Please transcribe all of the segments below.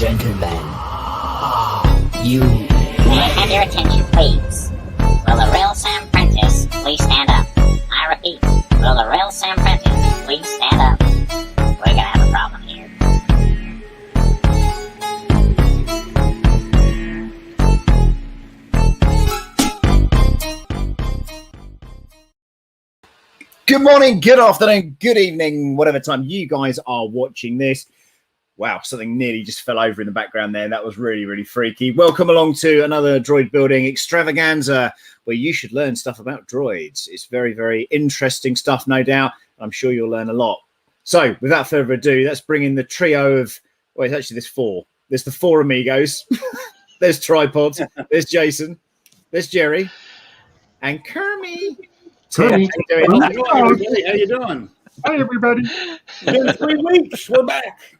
gentlemen, you... May I have your attention, please? Will the real Sam Prentice please stand up? I repeat, will the real Sam Prentice please stand up? We're gonna have a problem here. Good morning, good afternoon, good evening, whatever time you guys are watching this. Wow, something nearly just fell over in the background there. That was really, really freaky. Welcome along to another droid building extravaganza where you should learn stuff about droids. It's very, very interesting stuff, no doubt. I'm sure you'll learn a lot. So without further ado, let's bring in the trio of, well, it's actually there's four. There's the four amigos. There's Tripod. There's Jason. There's Jerry. And Kermie. Hey, How you doing? how you doing? Hi, everybody. It's been 3 weeks. We're back.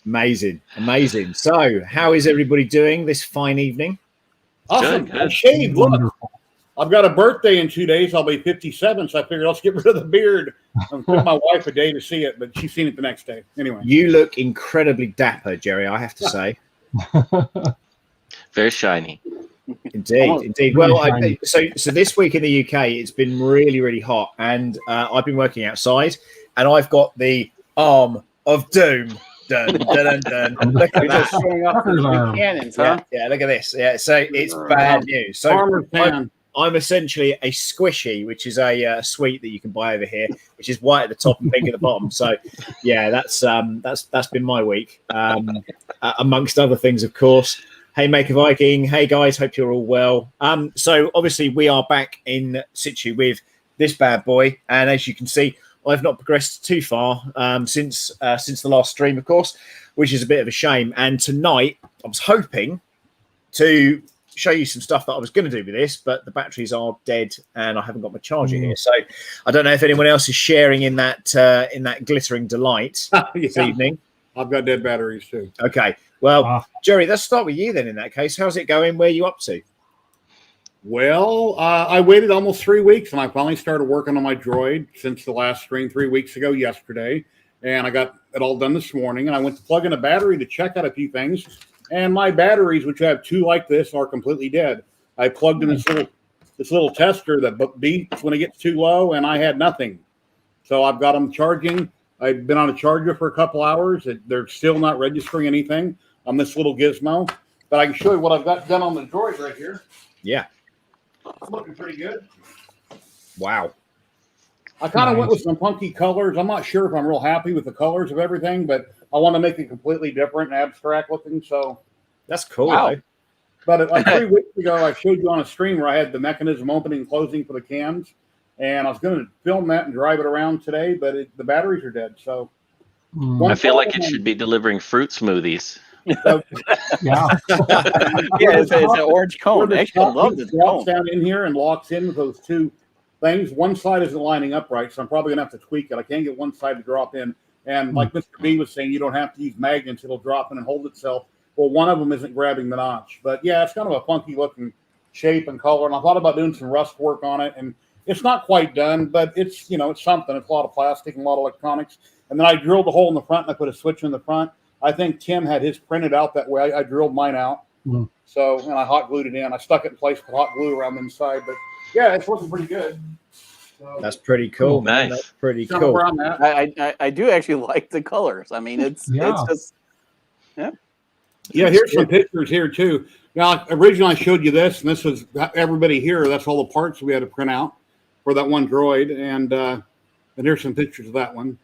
Amazing, amazing. So, how is everybody doing this fine evening? Awesome. Good. I shaved. Look, I've got a birthday in 2 days. I'll be 57, so I figured let's get rid of the beard. I'm giving my wife a day to see it, but she's seen it the next day. Anyway. You look incredibly dapper, Jerry, I have to say. Very shiny. Indeed, indeed. Well, so this week in the UK, it's been really, really hot, and I've been working outside, and I've got the arm of doom. Dun, dun, dun, dun. Look at that. Showing up with new cannons, huh? Yeah, look at this. Yeah, so it's bad news. So Armored fan. I'm essentially a squishy, which is a sweet that you can buy over here, which is white at the top and pink at the bottom. So, yeah, that's been my week, amongst other things, of course. Hey, Maker Viking. Hey, guys. Hope you're all well. So, obviously, we are back in situ with this bad boy, and as you can see, I've not progressed too far since the last stream, of course, which is a bit of a shame. And tonight, I was hoping to show you some stuff that I was going to do with this, but the batteries are dead, and I haven't got my charger here. So I don't know if anyone else is sharing in that glittering delight this evening. I've got dead batteries too. Okay, well, Jerry, let's start with you then. In that case, how's it going? Where are you up to? Well, I waited almost 3 weeks, and I finally started working on my droid since the last stream 3 weeks ago yesterday, and I got it all done this morning, and I went to plug in a battery to check out a few things, and my batteries, which I have two like this, are completely dead. I plugged in this little tester that beeps when it gets too low, and I had nothing. So I've got them charging. I've been on a charger for a couple hours. They're still not registering anything on this little gizmo, but I can show you what I've got done on the droid right here. Yeah. It's looking pretty good. Wow. I kind of went with some funky colors. I'm not sure if I'm real happy with the colors of everything, but I want to make it completely different and abstract looking. So That's cool. Wow. Though. But like 3 weeks ago, I showed you on a stream where I had the mechanism opening and closing for the cans, and I was going to film that and drive it around today, but the batteries are dead. So I feel like it should be delivering fruit smoothies. So, Yeah. It's an orange cone. Actually, I love this drops cone. down in here and locks in with those two things. One side isn't lining up right, so I'm probably gonna have to tweak it. I can't get one side to drop in. And like Mr. B was saying, you don't have to use magnets; it'll drop in and hold itself. Well, one of them isn't grabbing the notch, but yeah, it's kind of a funky looking shape and color. And I thought about doing some rust work on it, and it's not quite done, but it's it's something. It's a lot of plastic and a lot of electronics. And then I drilled a hole in the front and I put a switch in the front. I think Tim had his printed out that way. I drilled mine out. So, and I hot glued it in. I stuck it in place with hot glue around the inside. But yeah, it's looking pretty good. So, That's pretty cool, man. Nice. That's pretty kind of cool. where I'm at. I do actually like the colors. I mean, it's just Yeah, here's some pictures here too. Now, originally I showed you this, and this was everybody here. That's all the parts we had to print out for that one droid. And here's some pictures of that one.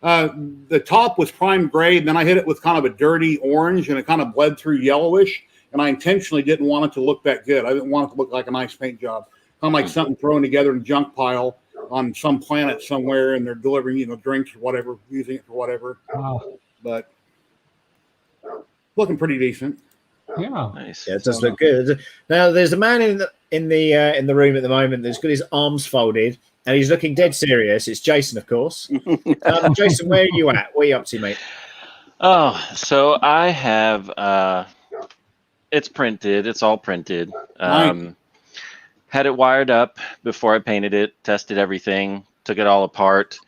The top was prime gray, and then I hit it with kind of a dirty orange, and it kind of bled through yellowish. And I intentionally didn't want it to look that good. I didn't want it to look like a nice paint job. Kind of like something thrown together in a junk pile on some planet somewhere, and they're delivering, drinks or whatever, using it for whatever. Wow. But looking pretty decent. Yeah. Nice. Yeah, it does look good. Now, there's a man in the room at the moment that's got his arms folded, and he's looking dead serious. It's Jason, of course. Jason, where are you at? What are you up to, mate? Oh, so I have it's printed. It's all printed. Had it wired up before I painted it, tested everything, took it all apart.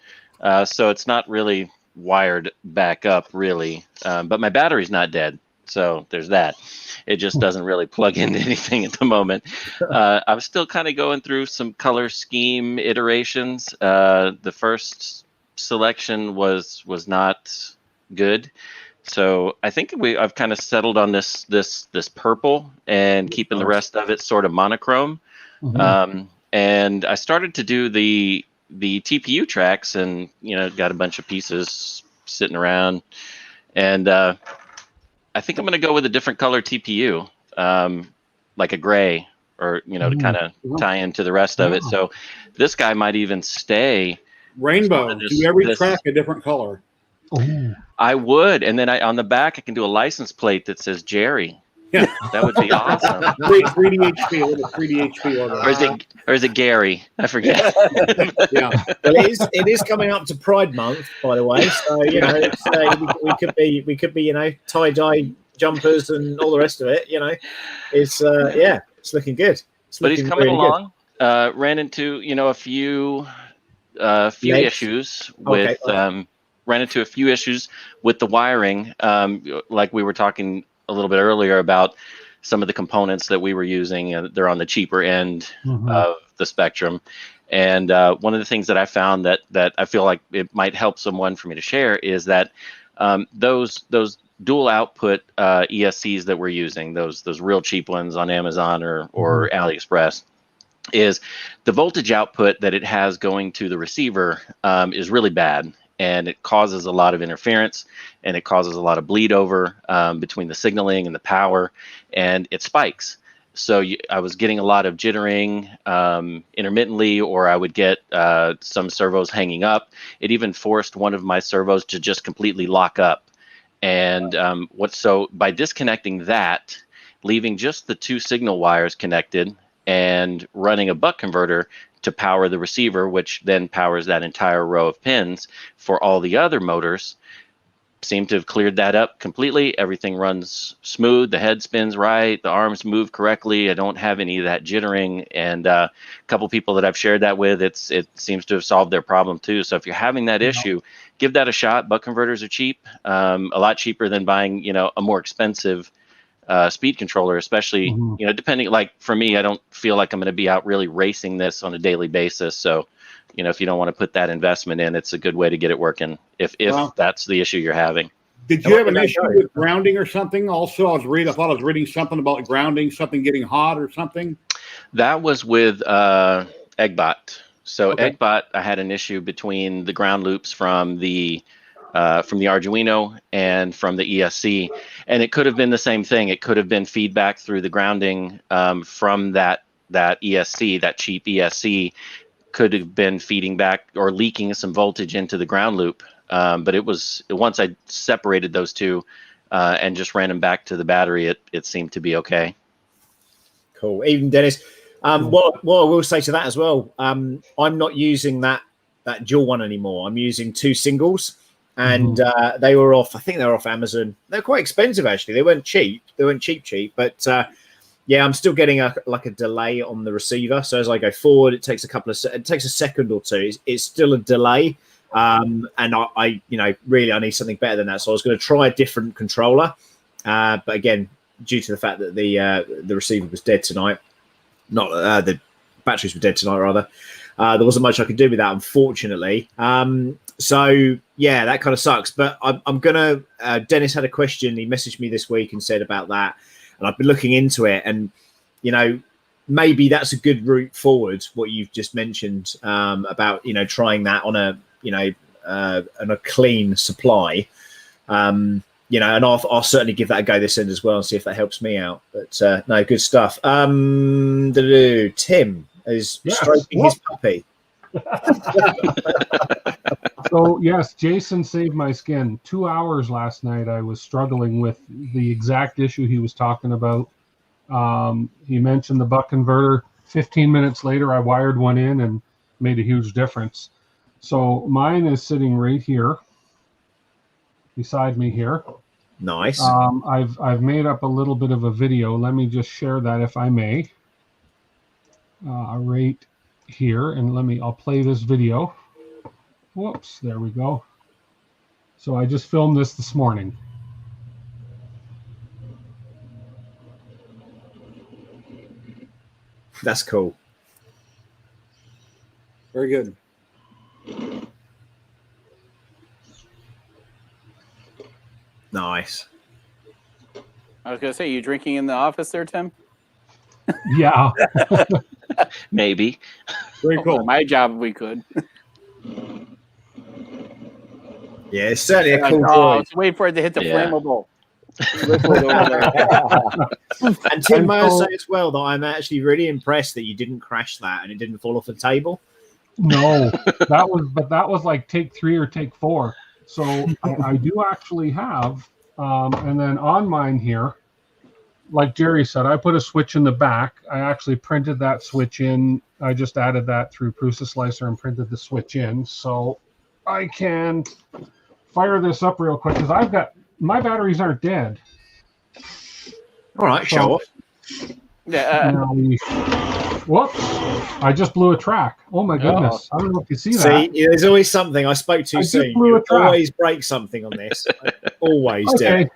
So it's not really wired back up really, but my battery's not dead, so there's that. It just doesn't really plug into anything at the moment. I'm still kind of going through some color scheme iterations. The first selection was not good, so I think I've kind of settled on this purple and keeping the rest of it sort of monochrome. And I started to do the TPU tracks, and got a bunch of pieces sitting around, and I think I'm going to go with a different color TPU, like a gray, or to kind of tie into the rest of it. So this guy might even stay rainbow. Do every track a different color. I would, and then on the back I can do a license plate that says Jerry. Yeah, that would be awesome. 3D HP, a little 3D HP. Or is it Gary? I forget. Yeah. Well, it is coming up to Pride Month, by the way. So we could be tie dye jumpers and all the rest of it. It's it's looking good. But he's coming really along. Ran into a few issues with ran into a few issues with the wiring, like we were talking a little bit earlier about some of the components that we were using. They're on the cheaper end of the spectrum. And one of the things that I found that I feel like it might help someone for me to share is that those dual output ESCs that we're using, those real cheap ones on Amazon or AliExpress, is the voltage output that it has going to the receiver is really bad. And it causes a lot of interference, and it causes a lot of bleed over between the signaling and the power, and it spikes. So I was getting a lot of jittering intermittently, or I would get some servos hanging up. It even forced one of my servos to just completely lock up. And so by disconnecting that, leaving just the two signal wires connected and running a buck converter to power the receiver, which then powers that entire row of pins for all the other motors, seemed to have cleared that up completely. Everything runs smooth. The head spins right. The arms move correctly. I don't have any of that jittering. And a couple people that I've shared that with, it seems to have solved their problem too. So if you're having that issue, give that a shot. Buck converters are cheap, a lot cheaper than buying, a more expensive speed controller, especially, depending, like for me, I don't feel like I'm going to be out really racing this on a daily basis. So, if you don't want to put that investment in, it's a good way to get it working if that's the issue you're having. Did you have an issue with grounding or something? Also, I thought I was reading something about grounding, something getting hot or something. That was with Eggbot. So Eggbot, I had an issue between the ground loops from the Arduino and from the ESC, and it could have been the same thing. It could have been feedback through the grounding from that ESC, that cheap ESC, could have been feeding back or leaking some voltage into the ground loop. But it was, once I separated those two and just ran them back to the battery, it seemed to be okay. Cool. Even Dennis, what I will say to that as well, I'm not using that dual one anymore. I'm using two singles. And they were off, I think they were off Amazon. They're quite expensive, actually. They weren't cheap. They weren't cheap. But I'm still getting a delay on the receiver. So as I go forward, it takes a second or two. It's still a delay. And I really need something better than that. So I was going to try a different controller. But again, due to the fact that the receiver was dead tonight, the batteries were dead tonight, rather, there wasn't much I could do with that, unfortunately. So yeah, that kind of sucks. But I'm gonna. Dennis had a question. He messaged me this week and said about that, and I've been looking into it. And maybe that's a good route forward. What you've just mentioned about trying that on a clean supply. And I'll certainly give that a go this end as well and see if that helps me out. But no, good stuff. Tim is stroking his puppy. So yes, Jason saved my skin. 2 hours last night I was struggling with the exact issue he was talking about. He mentioned the buck converter. 15 minutes later I wired one in and made a huge difference. So mine is sitting right here beside me here. Nice. I've made up a little bit of a video. Let me just share that if I may. Right here, and I'll play this video. Whoops, there we go. So I just filmed this morning. That's cool. Very good. Nice. I was gonna say, you drinking in the office there, Tim? Yeah. Maybe. Very cool. My job, we could. Yeah, it's certainly a cool Oh, droid. let's wait for it to hit the Yeah. flammable. Liquid over there. And Tim, may I And so- say as well that I'm actually really impressed that you didn't crash that and it didn't fall off the table. No, that was like take 3 or take 4. So I do actually have, and then on mine here, like Jerry said, I put a switch in the back. I actually printed that switch in. I just added that through Prusa Slicer and printed the switch in. So I can fire this up real quick because I've got, my batteries aren't dead. All right, show off. Yeah. Now whoops, I just blew a track. Oh my goodness. I don't know if you see that. See, there's always something. I spoke too I just soon. blew a You track. always break something on this. I always do. Okay.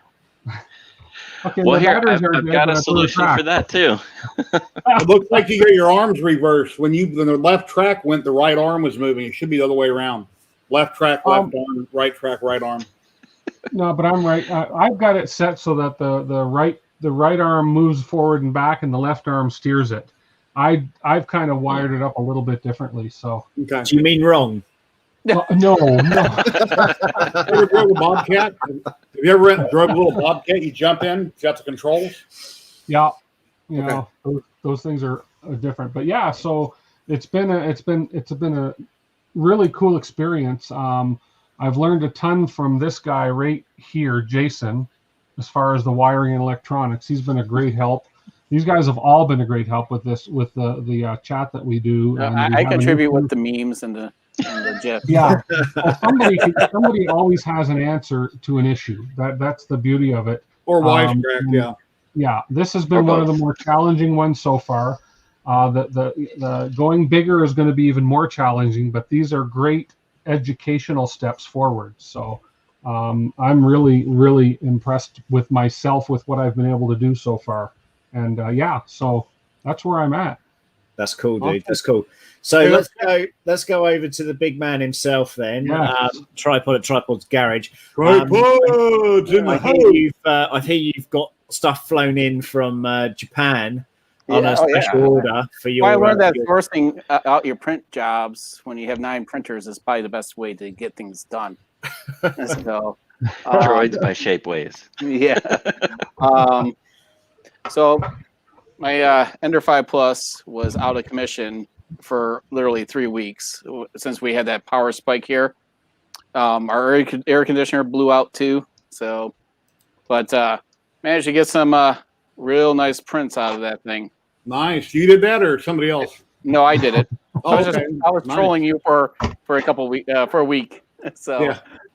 Okay, Well, the here batteries I've aren't dead, got but a I blew solution track. for that too. It looks like you got your arms reversed. When the left track went, the right arm was moving. It should be the other way around. Left track, left arm, right track, right arm. No, but I'm right. I've got it set so that the right arm moves forward and back, and the left arm steers it. I've kind of wired it up a little bit differently. So Okay. Do you mean wrong? no. You ever drove a Bobcat? Have you ever drove a little Bobcat? You jump in, got the controls. Yeah, you know, those things are different. But yeah, so it's been a really cool experience. I've learned a ton from this guy right here, Jason, as far as the wiring and electronics. He's been a great help. These guys have all been a great help with this, with the chat that we do. And we I have an contribute issue. with the memes and the GIF. Yeah, well, somebody always has an answer to an issue. That's the beauty of it. Or wisecrack, yeah. Yeah, this has been one of the more challenging ones so far. The going bigger is going to be even more challenging, but these are great educational steps forward. So I'm really impressed with myself with what I've been able to do so far. And yeah, so that's where I'm at. That's cool, dude. That's cool. So let's go over to the big man himself then. Yeah. Tripod at Tripod's Garage. Tripods in the house. I hear you've got stuff flown in from Japan on a special order for your. Well, I learned that sourcing out your print jobs when you have 9 printers is probably the best way to get things done. So, Droids by Shapeways. Yeah. So my Ender 5 Plus was out of commission for literally 3 weeks since we had that power spike here. Our air conditioner blew out too. So, but managed to get some real nice prints out of that thing. Nice. You did that or somebody else? No, I did it. Oh, I was nice. trolling you for a couple weeks for a week. So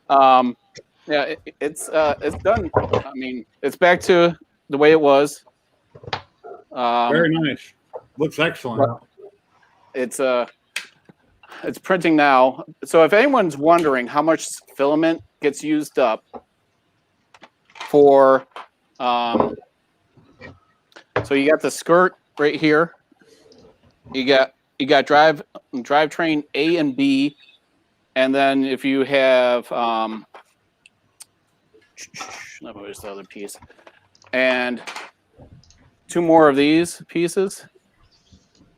Yeah. it's done. I mean, it's back to the way it was. Very nice. Looks excellent. It's printing now. So if anyone's wondering how much filament gets used up for, so you got the skirt right here. You got drivetrain A and B, and then if you have where's the other piece, and 2 more of these pieces.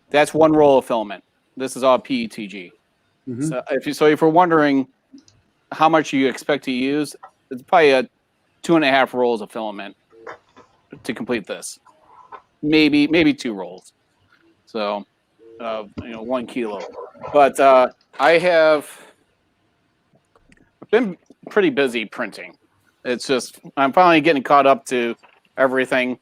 That's 1 roll of filament. This is all PETG. Mm-hmm. So if you're wondering how much you expect to use, it's probably 2.5 rolls of filament to complete this. Maybe 2 rolls. So 1 kilo. But I've been pretty busy printing. It's just I'm finally getting caught up to everything.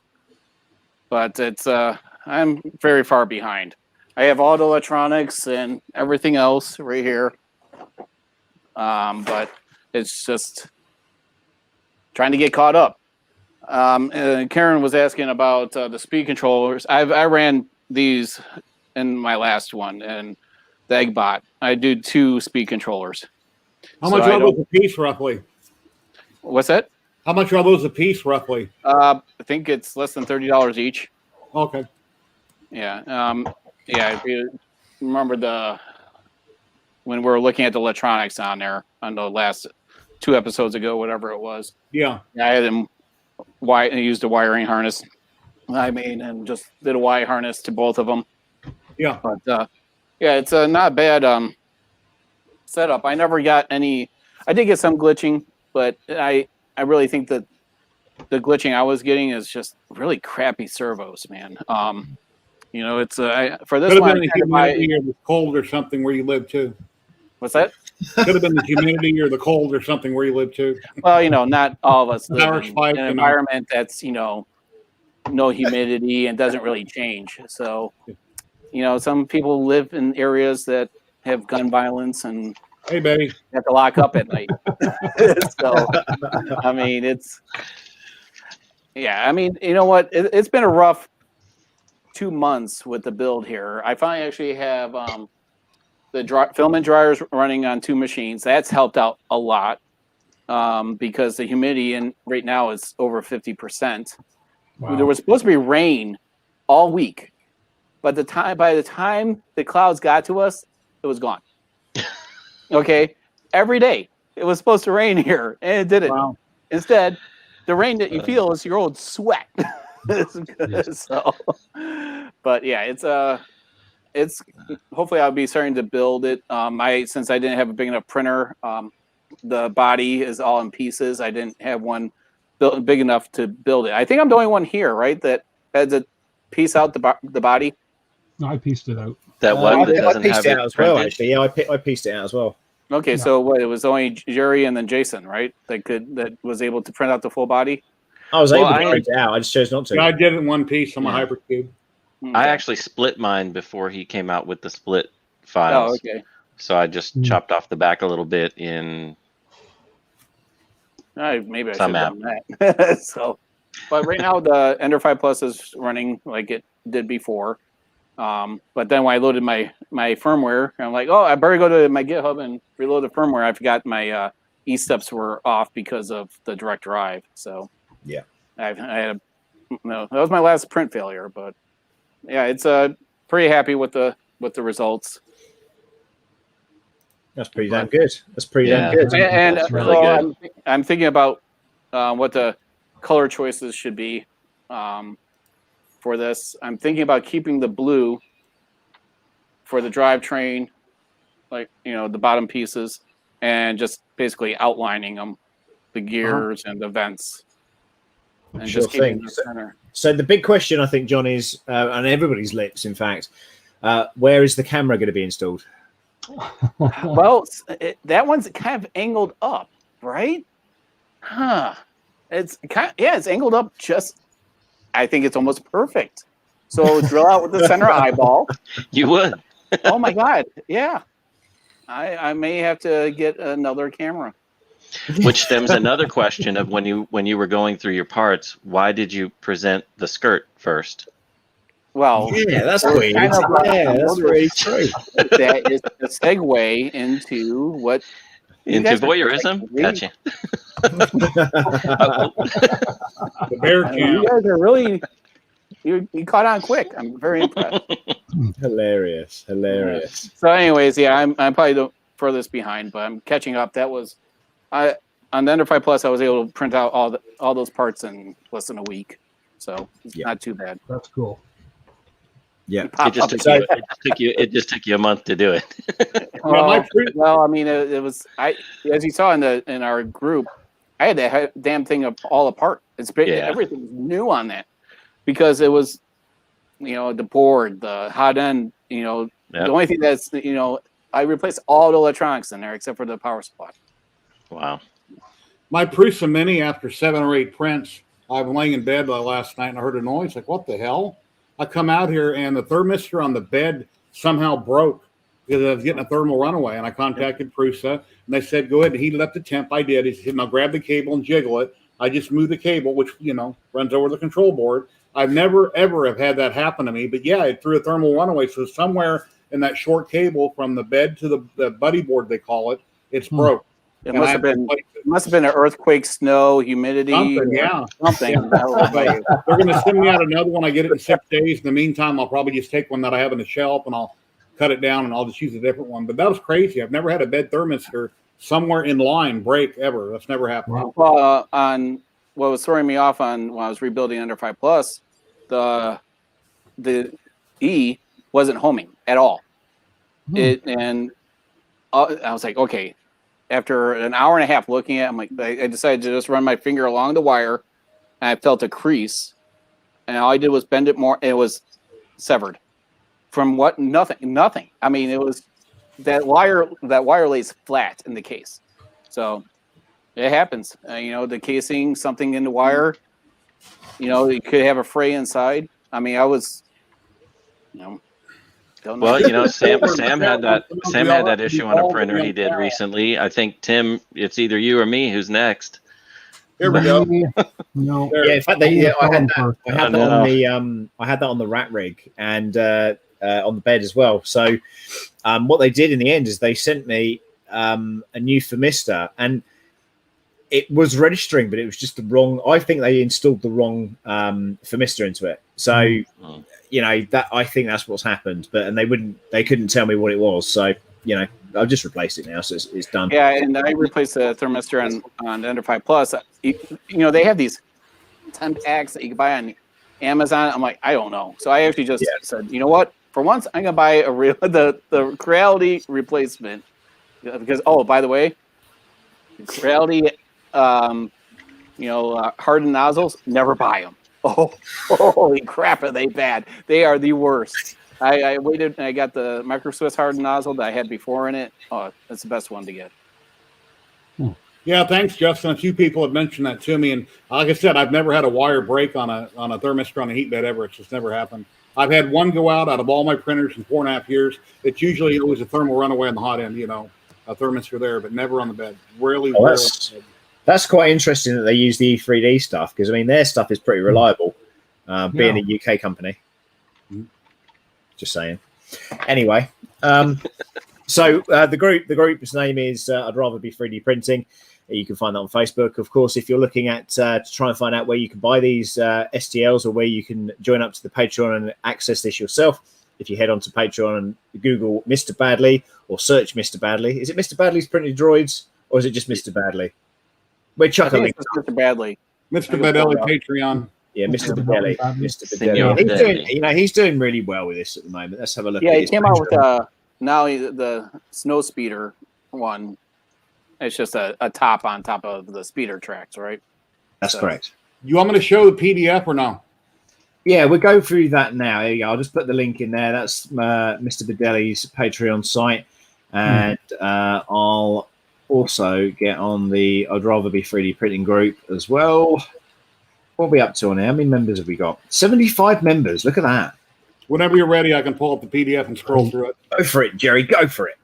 But it's I'm very far behind. I have all the electronics and everything else right here. But it's just trying to get caught up. And Karen was asking about the speed controllers. I ran these in my last one and the Eggbot. I do 2 speed controllers. How much was a piece roughly? What's that? How much are those a piece, roughly? I think it's less than $30 each. Okay. Yeah. Yeah. If you remember when we were looking at the electronics on there on the last 2 episodes ago, whatever it was. Yeah. I had them used a wiring harness I made and just did a Y harness to both of them. Yeah. But yeah, it's a not bad setup. I never got any. I did get some glitching, but I really think that the glitching I was getting is just really crappy servos, man. You know, it's for this Could have one. been the humidity or the cold or something where you live too. What's that? Could have been the humidity or the cold or something where you live too. Well, you know, not all of us Power live in spike, an you know. environment that's, you know, no humidity and doesn't really change. So, you know, some people live in areas that have gun violence and Hey, Betty. have to lock up at night. So, I mean, I mean, you know what? It's been a rough 2 months with the build here. I finally actually have the filament dryers running on 2 machines. That's helped out a lot because the humidity right now is over 50%. Wow. There was supposed to be rain all week, but by the time the clouds got to us, it was gone. Okay, every day it was supposed to rain here, and it didn't. Wow. Instead, the rain that you feel is your old sweat. Yes. So, but yeah, it's hopefully I'll be starting to build it. Since I didn't have a big enough printer, the body is all in pieces. I didn't have one built big enough to build it. I think I'm the only one here, right, that has a piece out the body. No, I pieced it out. That one that I doesn't pieced have it it out as well. printed? Actually, yeah, I pieced it out as well. Okay, Yeah. so what? It was only Jerry and then Jason, right? That was able to print out the full body. I was Well, able to I- print it out. I just chose not to. Yeah, I did it in one piece on my Yeah. hypercube. I actually split mine before he came out with the split Oh, files. okay. So I just chopped off the back a little bit in. Maybe I should Some have done that. So, but right now the Ender 5 Plus is running like it did before. But then when I loaded my firmware, I'm like, oh, I better go to my GitHub and reload the firmware. I forgot my E-steps were off because of the direct drive. So Yeah. that was my last print failure. But yeah, it's pretty happy with the results. That's pretty damn good. That's pretty Yeah. damn good. And That's really so good. I'm thinking about what the color choices should be for this. I'm thinking about keeping the blue for the drivetrain, like, you know, the bottom pieces, and just basically outlining them, the gears and the vents, and Sure just keeping thing. the center. So the big question, I think, John, is on everybody's lips, in fact, where is the camera going to be installed? Well, that one's kind of angled up, right? Huh. It's it's angled up just. I think it's almost perfect. So drill out with the center eyeball. You would. Oh my God! Yeah, I may have to get another camera. Which stems another question of when you were going through your parts, why did you present the skirt first? Well, Yeah, that's we're weird. kind of Yeah, that's really true. that is a segue into what you Into guys are voyeurism? like, Gotcha. The bear You cam. guys are really you caught on quick. I'm very impressed. Hilarious. So, anyways, yeah, I'm probably the furthest behind, but I'm catching up. That was on the Ender 5 Plus. I was able to print out all those parts in less than a week, so it's not too bad. That's cool. Yeah. It just took you a month to do it. Well, I mean, it was as you saw in our group, I had that damn thing all apart. Everything's new on that because it was, you know, the board, the hot end, you know, the only thing that's, you know, I replaced all the electronics in there except for the power supply. Wow. My Prusa Mini, after 7 or 8 prints, I was laying in bed last night and I heard a noise. Like, what the hell? I come out here and the thermistor on the bed somehow broke because I was getting a thermal runaway. And I contacted Prusa and they said, go ahead and heat it up to temp. I did. He said, now grab the cable and jiggle it. I just moved the cable, which, you know, runs over the control board. I've never, ever have had that happen to me. But yeah, it threw a thermal runaway. So somewhere in that short cable from the bed to the buddy board, they call it, it's broke. It And I have to replace it. must have been an earthquake, snow, humidity, Something, yeah. something. They're going to send me out another one. I get it in 6 days. In the meantime, I'll probably just take one that I have on the shelf and I'll cut it down and I'll just use a different one. But that was crazy. I've never had a bed thermistor somewhere in line break ever. That's never happened. Well, on what was throwing me off on when I was rebuilding Under 5 Plus, the E wasn't homing at all. I was like, okay. After an hour and a half looking at it, I'm like, I decided to just run my finger along the wire, and I felt a crease, and all I did was bend it more, and it was severed. From what? Nothing. I mean, it was that wire lays flat in the case, so it happens. The casing, something in the wire. It could have a fray inside. I mean, I was, don't know. Well, Sam had that issue on a printer he did recently. I think Tim, it's either you or me who's next. Here we go. No. Yeah, in fact, I had that on the rat rig and on the bed as well. So what they did in the end is they sent me a new thermistor, and it was registering, but it was just the wrong. I think they installed the wrong thermistor into it. So that I think that's what's happened. They couldn't tell me what it was. So I've just replaced it now, so it's done. Yeah, and I replaced the thermistor on the Under 5 Plus. They have these 10 packs that you can buy on Amazon. I'm like, I don't know. So I actually just said, you know what? For once, I'm gonna buy the Creality replacement because by the way, Creality hardened nozzles, never buy them. Oh, holy crap, are they bad? They are the worst. I waited and I got the Micro Swiss hardened nozzle that I had before in it. Oh, that's the best one to get. Yeah, thanks, Justin. A few people have mentioned that to me, and like I said, I've never had a wire break on a thermistor on a heat bed ever. It's just never happened. I've had one go out of all my printers in 4.5 years. It's usually always a thermal runaway on the hot end, a thermistor there, but never on the bed. Rarely. That's quite interesting that they use the E3D stuff because their stuff is pretty reliable, being a UK company. Just saying. Anyway, so the group's name is I'd Rather Be 3D Printing. You can find that on Facebook. Of course, if you're looking at to try and find out where you can buy these STLs or where you can join up to the Patreon and access this yourself, if you head on to Patreon and Google Mr. Badley or search Mr. Badley. Is it Mr. Badley's Printed Droids or is it just Mr. Badley? We're chuckling. Mr. Badley. Mr. Badley Patreon. Yeah, Mr. Badley. Mr. Badley. He's doing really well with this at the moment. Let's have a look. Yeah, he came out with now the snow speeder one. It's just a top on top of the speeder tracks, right? That's correct. You want me to show the PDF or no? Yeah, we'll go through that now. There you go. I'll just put the link in there. That's Mr. Badley's Patreon site, and I'll also get on the I'd Rather Be 3D Printing group as well. What are we up to on here? How many members have we got? 75 members. Look at that. Whenever you're ready, I can pull up the PDF and scroll through it. Go for it, Jerry. Go for it.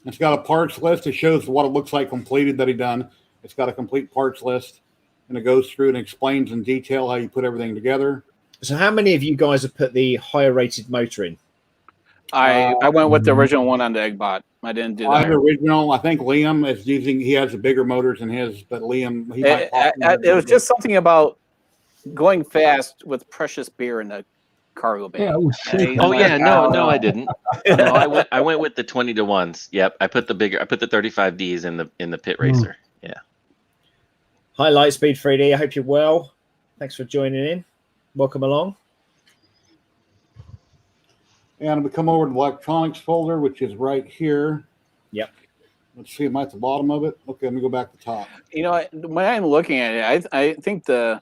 It's got a parts list. It shows what it looks like completed that he done. It's got a complete parts list, and it goes through and explains in detail how you put everything together. So how many of you guys have put the higher rated motor in? I went with the original one on the Eggbot. I didn't do that. Original. I think Liam is using. He has the bigger motors than his, but Liam. It was just something about going fast with precious beer in the cargo bay. No, I didn't. No, I went with the 20-to-1s. Yep, I put the 35Ds in the pit racer. Yeah. Hi, Lightspeed 3D. I hope you're well. Thanks for joining in. Welcome along. And we come over to the electronics folder, which is right here. Yep. Let's see, am I at the bottom of it? Okay, let me go back to the top. When I'm looking at it, I think the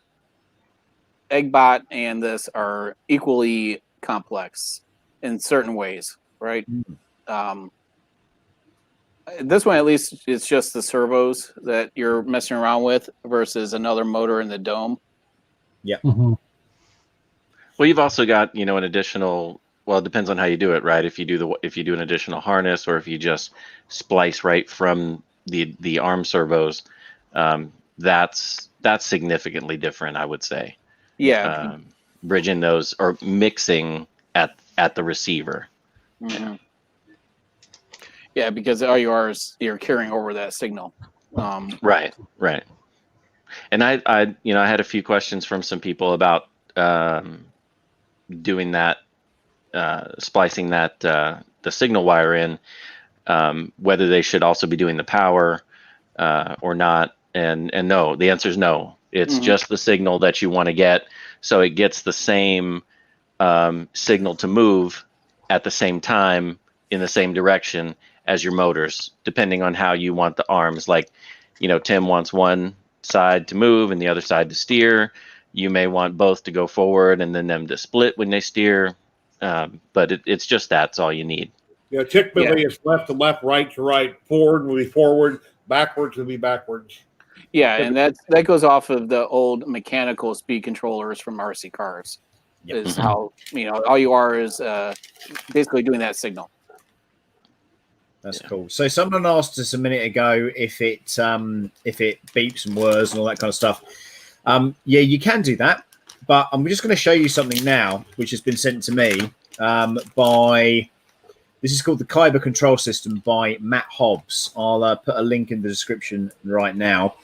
Eggbot and this are equally complex in certain ways, right? This one, at least, it's just the servos that you're messing around with versus another motor in the dome. Yeah. Well, you've also got an additional. Well, it depends on how you do it, right? If you do an additional harness, or if you just splice right from the arm servos, that's significantly different, I would say. Yeah. Bridging those or mixing at the receiver. Mhm. Yeah, because IUR is you're carrying over that signal. Right. And I had a few questions from some people about doing that, splicing that the signal wire in, whether they should also be doing the power or not. And no, the answer is no. It's just the signal that you want to get, so it gets the same signal to move at the same time in the same direction as your motors, depending on how you want the arms. Like, Tim wants one side to move and the other side to steer. You may want both to go forward and then them to split when they steer. But it's just that's all you need. Typically it's left to left, right to right, forward will be forward, backwards will be backwards. Yeah, and that goes off of the old mechanical speed controllers from RC cars. Yep. Is how IUR is basically doing that signal. That's cool. So someone asked us a minute ago if it beeps and whirs and all that kind of stuff. Yeah, you can do that, but I'm just going to show you something now, which has been sent to me by. This is called the Kyber Control System by Matt Hobbs. I'll put a link in the description right now.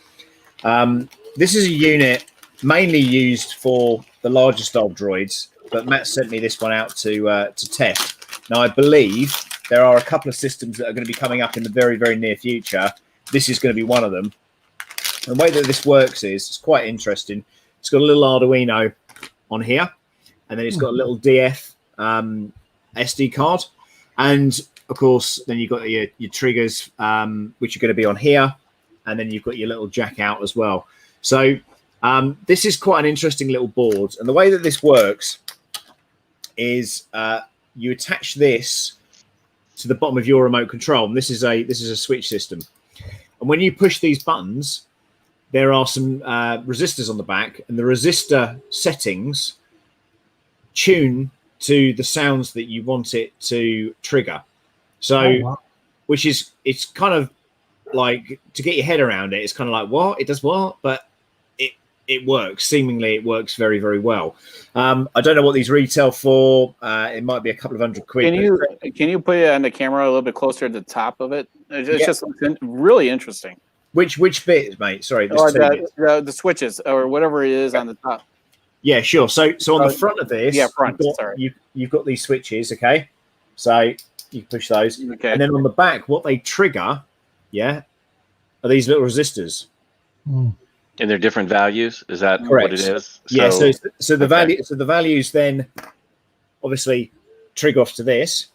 This is a unit mainly used for the larger style droids, but Matt sent me this one out to test. Now, I believe there are a couple of systems that are going to be coming up in the very, very near future. This is going to be one of them. And the way that this works is it's quite interesting. It's got a little Arduino on here, and then it's got a little DF SD card. And, of course, then you've got your triggers, which are going to be on here, and then you've got your little jack out as well. So this is quite an interesting little board. And the way that this works is you attach this to the bottom of your remote control, and this is a switch system. And when you push these buttons, there are some resistors on the back, and the resistor settings tune to the sounds that you want it to trigger. So, which is, it's kind of like, to get your head around it, it's kind of like, what? It does what? But it works. Seemingly, it works very, very well. I don't know what these retail for. It might be a couple of $100 quid. Can you put it on the camera a little bit closer to the top of it? It's just really interesting. Which bit, mate? Sorry, or the switches or whatever it is on the top. Yeah, sure. So on the front of this, you've got these switches. Okay, so you push those, and then on the back, what they trigger, are these little resistors. And they're different values. Is that correct? What it is? Yeah. So the value, so the values then obviously trigger off to this.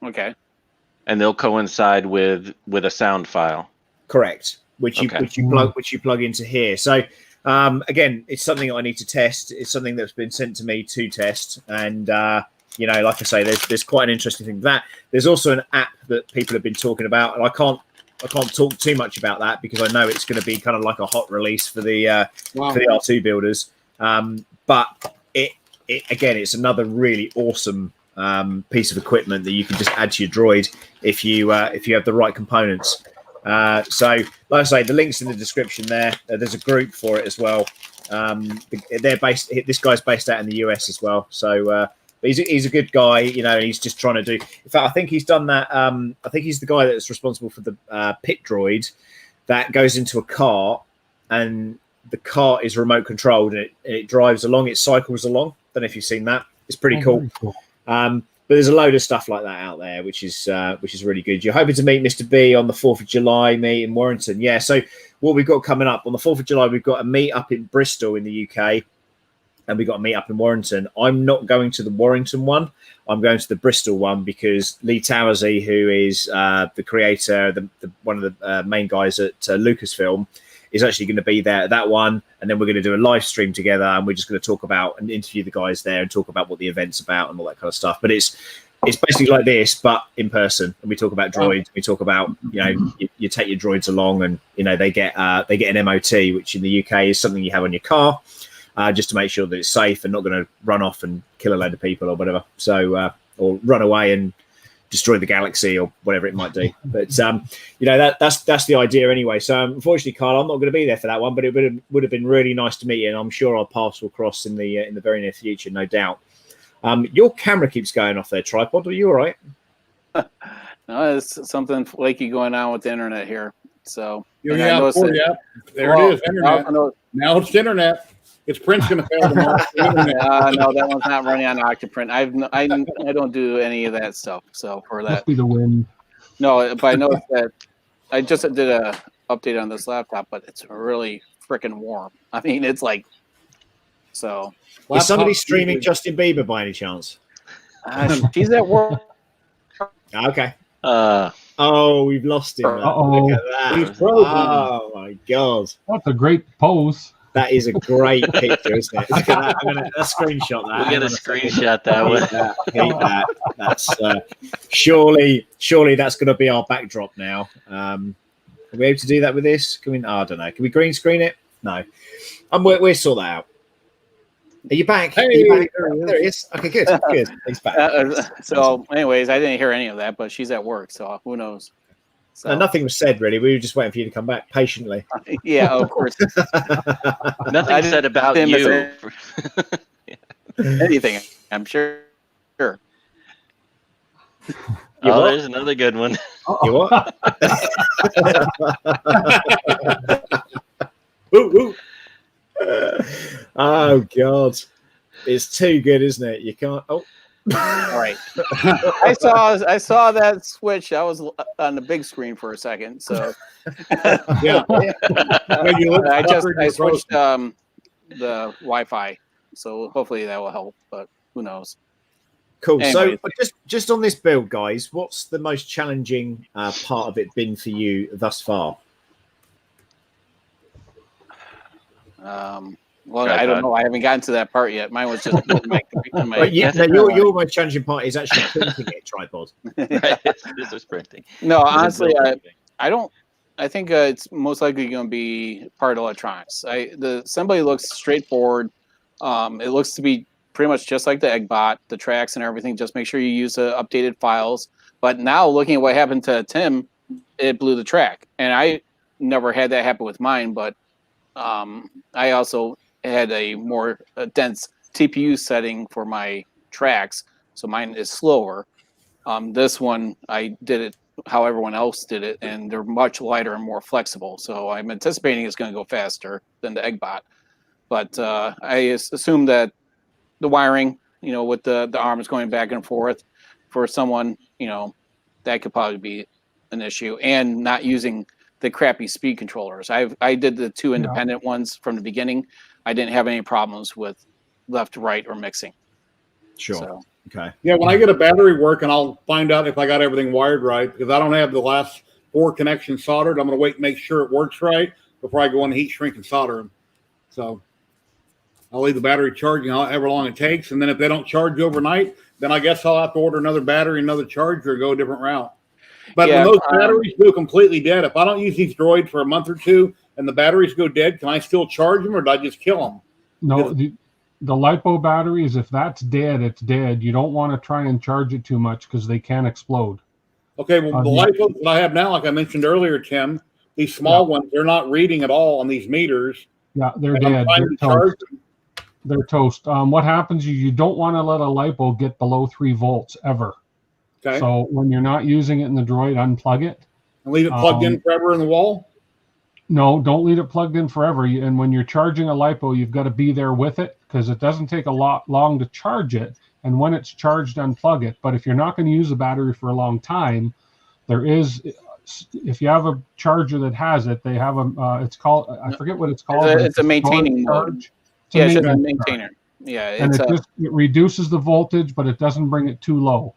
Okay. And they'll coincide with a sound file. Correct. Which you plug into here. So again, it's something I need to test. It's something that's been sent to me to test, and like I say, there's quite an interesting thing with that. There's also an app that people have been talking about, and I can't talk too much about that because I know it's going to be kind of like a hot release for the for the R2 builders. But it's another really awesome piece of equipment that you can just add to your droid if you have the right components. So, like I say, the link's in the description there. There's a group for it as well. This guy's based out in the US as well. So he's a good guy, and he's just trying to do. In fact, I think he's done that. I think he's the guy that's responsible for the pit droid that goes into a car, and the car is remote controlled, and it drives along. It cycles along. Don't know if you've seen that. It's pretty cool. But there's a load of stuff like that out there, which is really good. You're hoping to meet Mr. B on the 4th of July, me in Warrington. Yeah, so what we've got coming up on the 4th of July, we've got a meet up in Bristol in the UK, and we've got a meet up in Warrington. I'm not going to the Warrington one. I'm going to the Bristol one because Lee Towersey, who is the creator, one of the main guys at Lucasfilm, is actually going to be there at that one, and then we're going to do a live stream together, and we're just going to talk about and interview the guys there and talk about what the event's about and all that kind of stuff. But it's basically like this, but in person, and we talk about droids. We talk about you take your droids along, and they get an MOT, which in the UK is something you have on your car, just to make sure that it's safe and not going to run off and kill a load of people or whatever. So or run away and destroy the galaxy or whatever it might do. But that's the idea anyway. So unfortunately, Carl, I'm not going to be there for that one, but it would have been really nice to meet you, and I'm sure our paths will cross in the very near future, no doubt. Your camera keeps going off their tripod. Are you all right? No, it's something flaky going on with the internet here. So Yeah, and I yeah, noticed poor, it. yeah. There Well, it is. Internet. Now it's internet. It's print's going to fail tomorrow. No, that one's not running on Octoprint. I don't do any of that stuff. So for that, Must be the wind. no, but I noticed that I just did a update on this laptop, but it's really freaking warm. I mean, it's like so. Is somebody Laptop streaming usually- Justin Bieber by any chance? She's at work. Okay. Uh, Oh, we've lost him. Uh-oh. Look at that. He's frozen. Oh my god. That's a great pose. That is a great picture, isn't it? Look at that. I'm gonna screenshot that. we'll get Hang a on second. screenshot that Hate one. that. Hate that. That's surely that's going to be our backdrop now. Are we able to do that with this? Can we? I don't know. Can we green screen it? No. We'll sort that out. Are you back? Hey, Are you back? there he is. There he is. Okay, good. Good. He's back. So, anyways, I didn't hear any of that, but she's at work, so who knows? So, Nothing was said really. We were just waiting for you to come back patiently. yeah, of course. Nothing said about didn't miss you. Anything, I'm sure. You Oh, what? there's another good one. You what? Ooh, ooh. Oh god, it's too good, isn't it? You can't. Oh, All right. I saw that switch. I was on the big screen for a second, so Yeah. When you look I you're switched frozen. the Wi-Fi, so hopefully that will help. But who knows? cool. Anyway. So, just on this build, guys, what's the most challenging part of it been for you thus far? Well, I Tripod. don't know. I haven't gotten to that part yet. Mine was just my Right, Yes, your most challenging part is actually printing it tripod. Right, this is printing. No, This is honestly, building. I don't. I think it's most likely going to be part electronics. The assembly looks straightforward. It looks to be pretty much just like the Eggbot, the tracks and everything. Just make sure you use the updated files. But now, looking at what happened to Tim, it blew the track, and I never had that happen with mine. But I also had a more dense TPU setting for my tracks, so mine is slower. This one, I did it how everyone else did it, and they're much lighter and more flexible. So I'm anticipating it's going to go faster than the Eggbot. But I assume that the wiring, with the arms going back and forth, for someone, that could probably be an issue, and not using the crappy speed controllers. I did the two independent ones from the beginning. I didn't have any problems with left, right, or mixing. Sure. So, Okay. Yeah, when I get a battery working, I'll find out if I got everything wired right because I don't have the last 4 connections soldered. I'm going to wait and make sure it works right before I go in the heat shrink and solder them. So I'll leave the battery charging however long it takes. And then if they don't charge overnight, then I guess I'll have to order another battery, another charger, or go a different route. But Yeah, when those batteries go completely dead, if I don't use these droids for a month or two and the batteries go dead, can I still charge them or do I just kill them? No, the LiPo batteries, if that's dead, it's dead. You don't want to try and charge it too much because they can explode. Okay, well, the LiPos that I have now, like I mentioned earlier, Tim, these small ones, they're not reading at all on these meters. Yeah, they're And I'm dead. trying They're to charge toast. them. They're toast. What happens is you don't want to let a LiPo get below 3 volts ever. Okay. So when you're not using it in the droid, unplug it. And leave it plugged in forever in the wall? No, don't leave it plugged in forever. And when you're charging a LiPo, you've got to be there with it because it doesn't take a lot long to charge it. And when it's charged, unplug it. But if you're not going to use the battery for a long time, there is, if you have a charger that has it, they have a, it's called, I forget what it's called. but it's a maintaining mode. charge. Yeah, it's just a maintenance charge. maintainer. Yeah, And it's it reduces the voltage, but it doesn't bring it too low.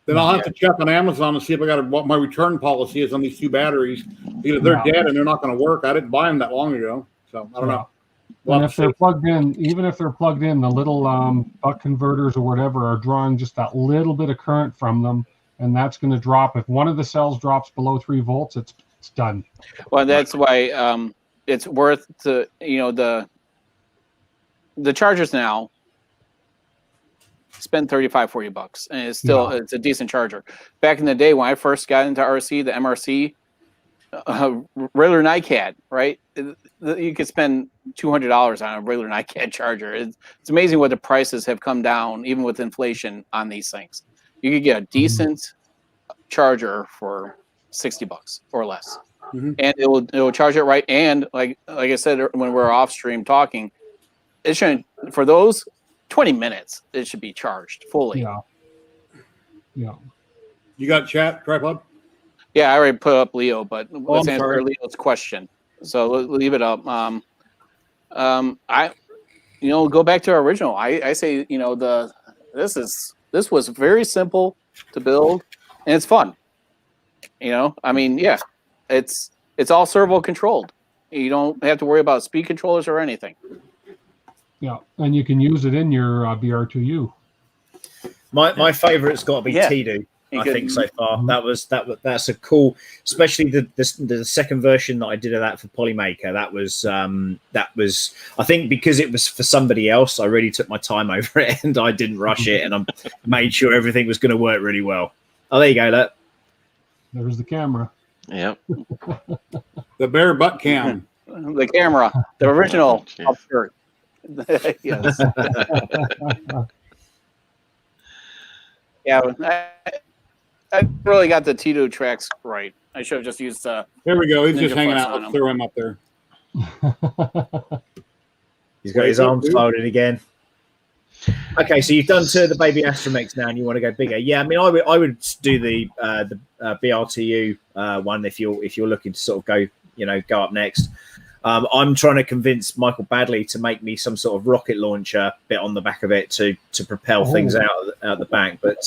Then I'll have to check on Amazon to see if I got what my return policy is on these 2 batteries. Either they're dead and they're not going to work. I didn't buy them that long ago, so I don't know. We'll And have if to they're see. plugged in, even if they're plugged in, the little buck converters or whatever are drawing just that little bit of current from them, and that's going to drop. If one of the cells drops below 3 volts, it's done. well, that's why it's worth to the chargers now spend $35-$40 and it's still it's a decent charger. Back in the day when I first got into RC, the MRC regular NiCad, right? You could spend $200 on a regular NiCad charger. It's amazing what the prices have come down, even with inflation, on these things. You could get a decent charger for $60 or less, Mhm. and it will charge it right. And like I said when we're off stream talking, it shouldn't, for those 20 minutes it should be charged fully. Yeah. Yeah. You got chat, Tripod? Yeah, I already put up Leo, but let's I'm answer sorry. Leo's question. So leave it up. I, go back to our original. I say, this was very simple to build, and it's fun. I mean, yeah, it's all servo controlled. You don't have to worry about speed controllers or anything. Yeah, and you can use it in your BR-2U. My favorite's got to be Yeah. Tidu. You I could- think so far. That's a cool, especially the second version that I did of that for Polymaker. That was I think because it was for somebody else, I really took my time over it and I didn't rush it, and I made sure everything was going to work really well. Oh, there you go, look. There's the camera. Yep. The bare butt cam. The camera, the original Jeez. up shirt. Yes. Yeah, I really got the Tito tracks right. I should have just used There we go. He's just Ninja hanging Flex out. on Let's him. throw him up there. He's got his arms folded again. Okay, so you've done two of the baby Astromechs now, and you want to go bigger. Yeah, I mean, I would do the BR-2U one if you're looking to sort of go up next. I'm trying to convince Michael Badley to make me some sort of rocket launcher bit on the back of it to propel things out the back. But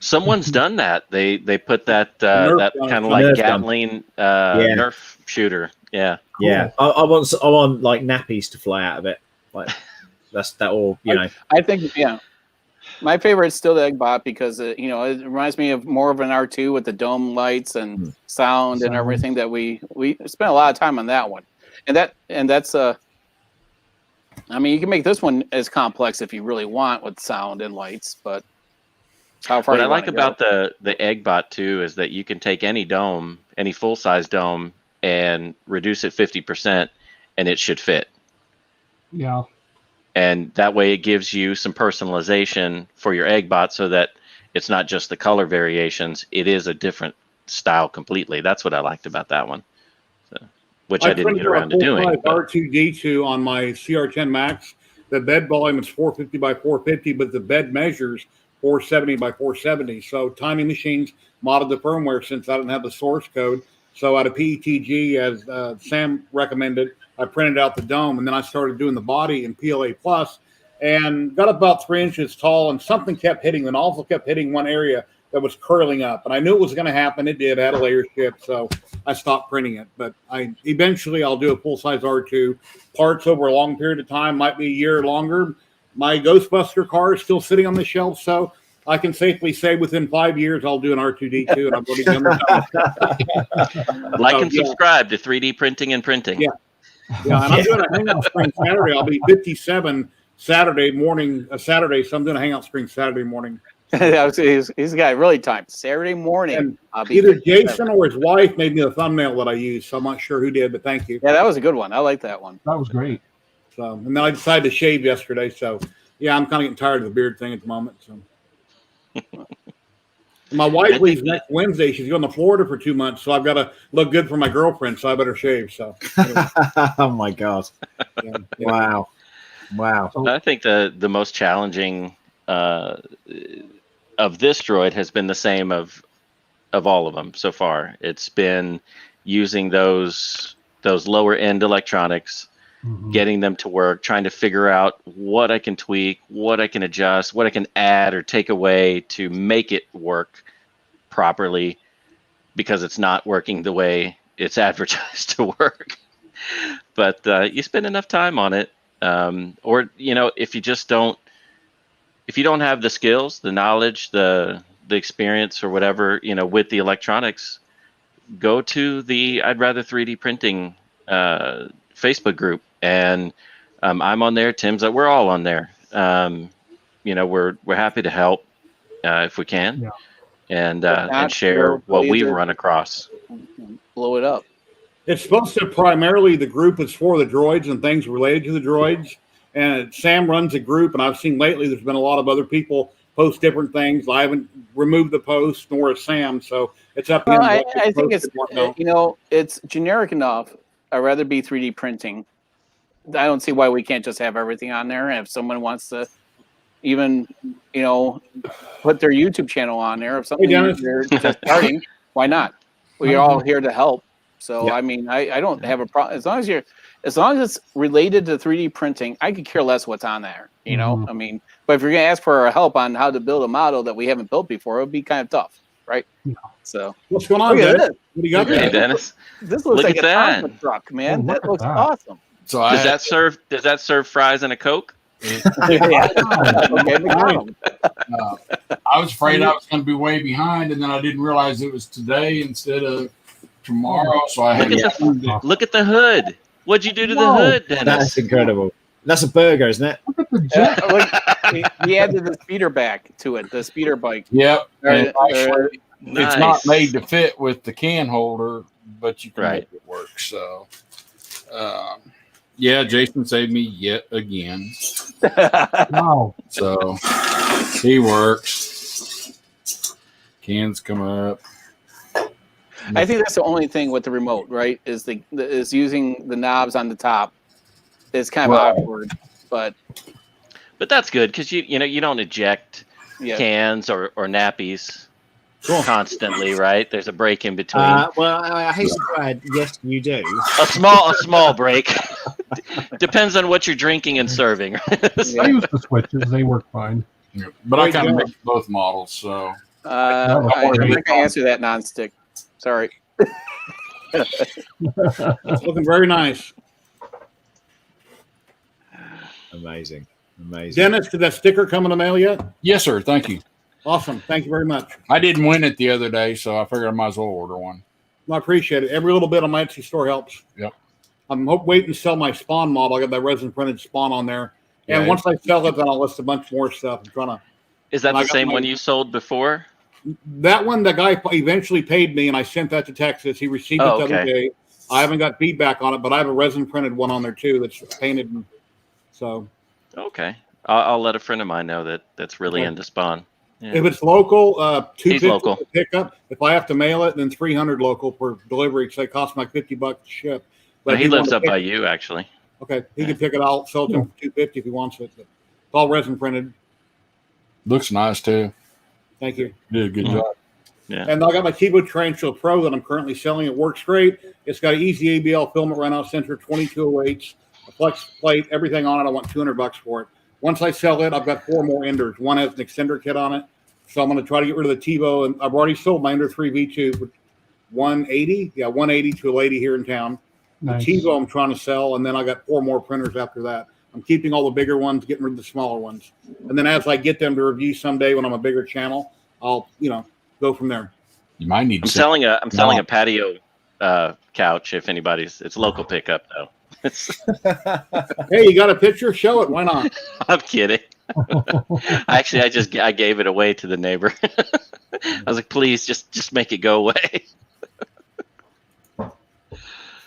Someone's done that. They put that Nerf that gun. kind of like Nerf gun. Gatling Yeah. Nerf shooter. Yeah. yeah, I want like nappies to fly out of it. Like that's that, or I think, yeah. My favorite is still the Eggbot because it reminds me of more of an R2 with the dome lights and sound and everything that we spent a lot of time on that one. And that's I mean, you can make this one as complex if you really want with sound and lights, but how far What I you like wanna about go. the Eggbot too is that you can take any dome, any full size dome, and reduce it 50%, and it should fit. Yeah. And that way it gives you some personalization for your Eggbot so that it's not just the color variations, it is a different style completely. That's what I liked about that one. So, which I didn't get around to doing. but- R2D2 on my CR10 Max. The bed volume is 450 by 450, but the bed measures 470 by 470. So Timing Machines modded the firmware since I didn't have the source code. So out of PETG, as Sam recommended, I printed out the dome, and then I started doing the body in PLA Plus, and got about 3 inches tall, and something kept hitting, and also kept hitting one area that was curling up. And I knew it was going to happen. It did. I had a layer shift, so I stopped printing it. But I'll do a full-size R2. Parts over a long period of time, might be a year longer. My Ghostbuster car is still sitting on the shelf, so I can safely say within 5 years I'll do an R2D2, and I've already done the Like and subscribe to 3D Printing and Printing. Yeah. Yeah, and I'm doing a Hangout Spring Saturday. I'll be 57 Saturday morning, so I'm doing a Hangout Spring Saturday morning. He's got really timed Saturday morning. And I'll be either 57. Jason or his wife made me the thumbnail that I used, so I'm not sure who did, but thank you. Yeah, that was a good one. I like that one. That was great. So, and then I decided to shave yesterday, so yeah, I'm kind of getting tired of the beard thing at the moment. So, my wife leaves next Wednesday. She's going to Florida for 2 months, so I've got to look good for my girlfriend. So I better shave. So, anyway, oh my god, yeah. wow. I think the most challenging of this droid has been the same of all of them so far. It's been using those lower end electronics, getting them to work, trying to figure out what I can tweak, what I can adjust, what I can add or take away to make it work properly, because it's not working the way it's advertised to work. But you spend enough time on it, or if you don't have the skills, the knowledge, the experience, or whatever, with the electronics, go to the I'd Rather 3D Printing Facebook group, and I'm on there. Tim's we're all on there. We're happy to help if we can, and share what we've run across. Blow it up. It's supposed to primarily, the group is for the droids and things related to the droids. And Sam runs a group, and I've seen lately there's been a lot of other people post different things. I haven't removed the post, nor has Sam, so it's up to him. Well, I think it's it's generic enough. I'd rather be 3D printing. I don't see why we can't just have everything on there. And if someone wants to even, put their YouTube channel on there, if something they're just starting, why not? We're all here to help. So I mean, I don't have a problem as long as it's related to 3D printing. I could care less what's on there. I mean, but if you're gonna ask for our help on how to build a model that we haven't built before, it would be kind of tough, right? Yeah. So what's going on, Dennis? What do you got there, Dennis? This looks like a Tonka truck, man. That looks awesome. So does that serve fries and a Coke? Okay, I was afraid I was going to be way behind, and then I didn't realize it was today instead of tomorrow. So I had look at the hood. What'd you do to the hood, Dennis? That's incredible. That's a burger, isn't it? Look at the jet. He added the speeder back to it, the speeder bike. Yep. Nice. It's not made to fit with the can holder, but you can make it work. So, yeah, Jason saved me yet again. Wow. So he works. Cans come up. I think that's the only thing with the remote, right? Is using the knobs on the top. It's kind of awkward, but that's good because you don't eject cans or nappies constantly, right? There's a break in between. Well, I hasten to add, yes, you do. A small break. Depends on what you're drinking and serving. I use the switches; they work fine. Yeah. But I kind of mix both models, so I'm not gonna answer that non-stick. Sorry. It's looking very nice. Amazing. Dennis, did that sticker come in the mail yet? Yes, sir. Thank you. Awesome. Thank you very much. I didn't win it the other day, so I figured I might as well order one. I appreciate it. Every little bit on my Etsy store helps. Yep. I'm waiting to sell my Spawn model. I got that resin printed Spawn on there. And once I sell it, then I'll list a bunch more stuff. I'm trying to. Is that the same one you sold before? That one, the guy eventually paid me, and I sent that to Texas. He received it the other day. I haven't got feedback on it, but I have a resin printed one on there too that's painted. So. Okay. I'll let a friend of mine know that's really into Spawn. Yeah. If it's local, $250 to pick up. If I have to mail it, then $300 local for delivery. So it costs me like $50 to ship. But he lives up by you, actually. Okay, he can pick it out. Sell it to him for $250 if he wants it. But it's all resin printed. Looks nice too. Thank you. You did a good job. Yeah. And I got my Keyboard Tarantula Pro that I'm currently selling. It works great. It's got an easy ABL filament runout sensor, 2208s, a flex plate, everything on it. I want $200 for it. Once I sell it, I've got 4 more Enders. One has an extender kit on it. So I'm going to try to get rid of the TiVo. And I've already sold my Ender 3 V2 for $180. Yeah, $180 to a lady here in town. Nice. The TiVo I'm trying to sell. And then I got 4 more printers after that. I'm keeping all the bigger ones, getting rid of the smaller ones. And then as I get them to review someday when I'm a bigger channel, I'll, go from there. You might need to. I'm selling a patio couch if anybody's. It's local pickup though. Hey, you got a picture? Show it. Why not? I'm kidding. Actually, I gave it away to the neighbor. I was like, please, just make it go away.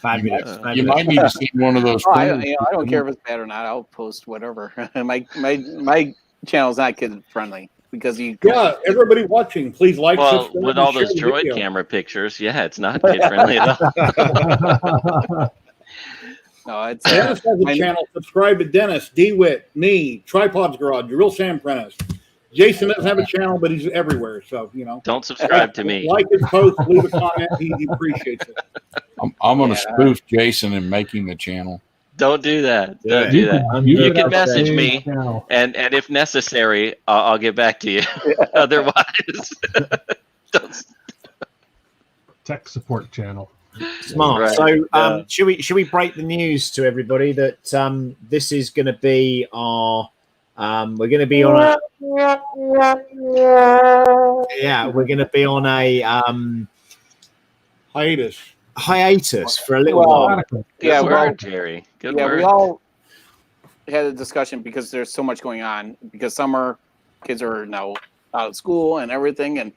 Fabulous. You might need to see one of those. I don't care if it's bad or not. I'll post whatever. my channel's not kid friendly because you. Yeah, everybody watching, please like. Well, with all those droid camera pictures, it's not kid friendly at all. No, it's Dennis has a channel. Subscribe to Dennis, DeWitt, me, Tripods Garage, Real Sam Apprentice. Jason doesn't have a channel, but he's everywhere. So Don't subscribe to me. Like his post, leave a comment. He appreciates it. I'm going to spoof Jason and make him the channel. Don't do that. Don't do that. You can message me, and if necessary, I'll get back to you. Otherwise, tech support channel. Smart. Right. So, should we break the news to everybody that this is going to be our we're going to be on a we're going to be on a hiatus for a little while. Good word, Jerry. Good word. We all had a discussion because there's so much going on. Because summer, kids are now out of school and everything, and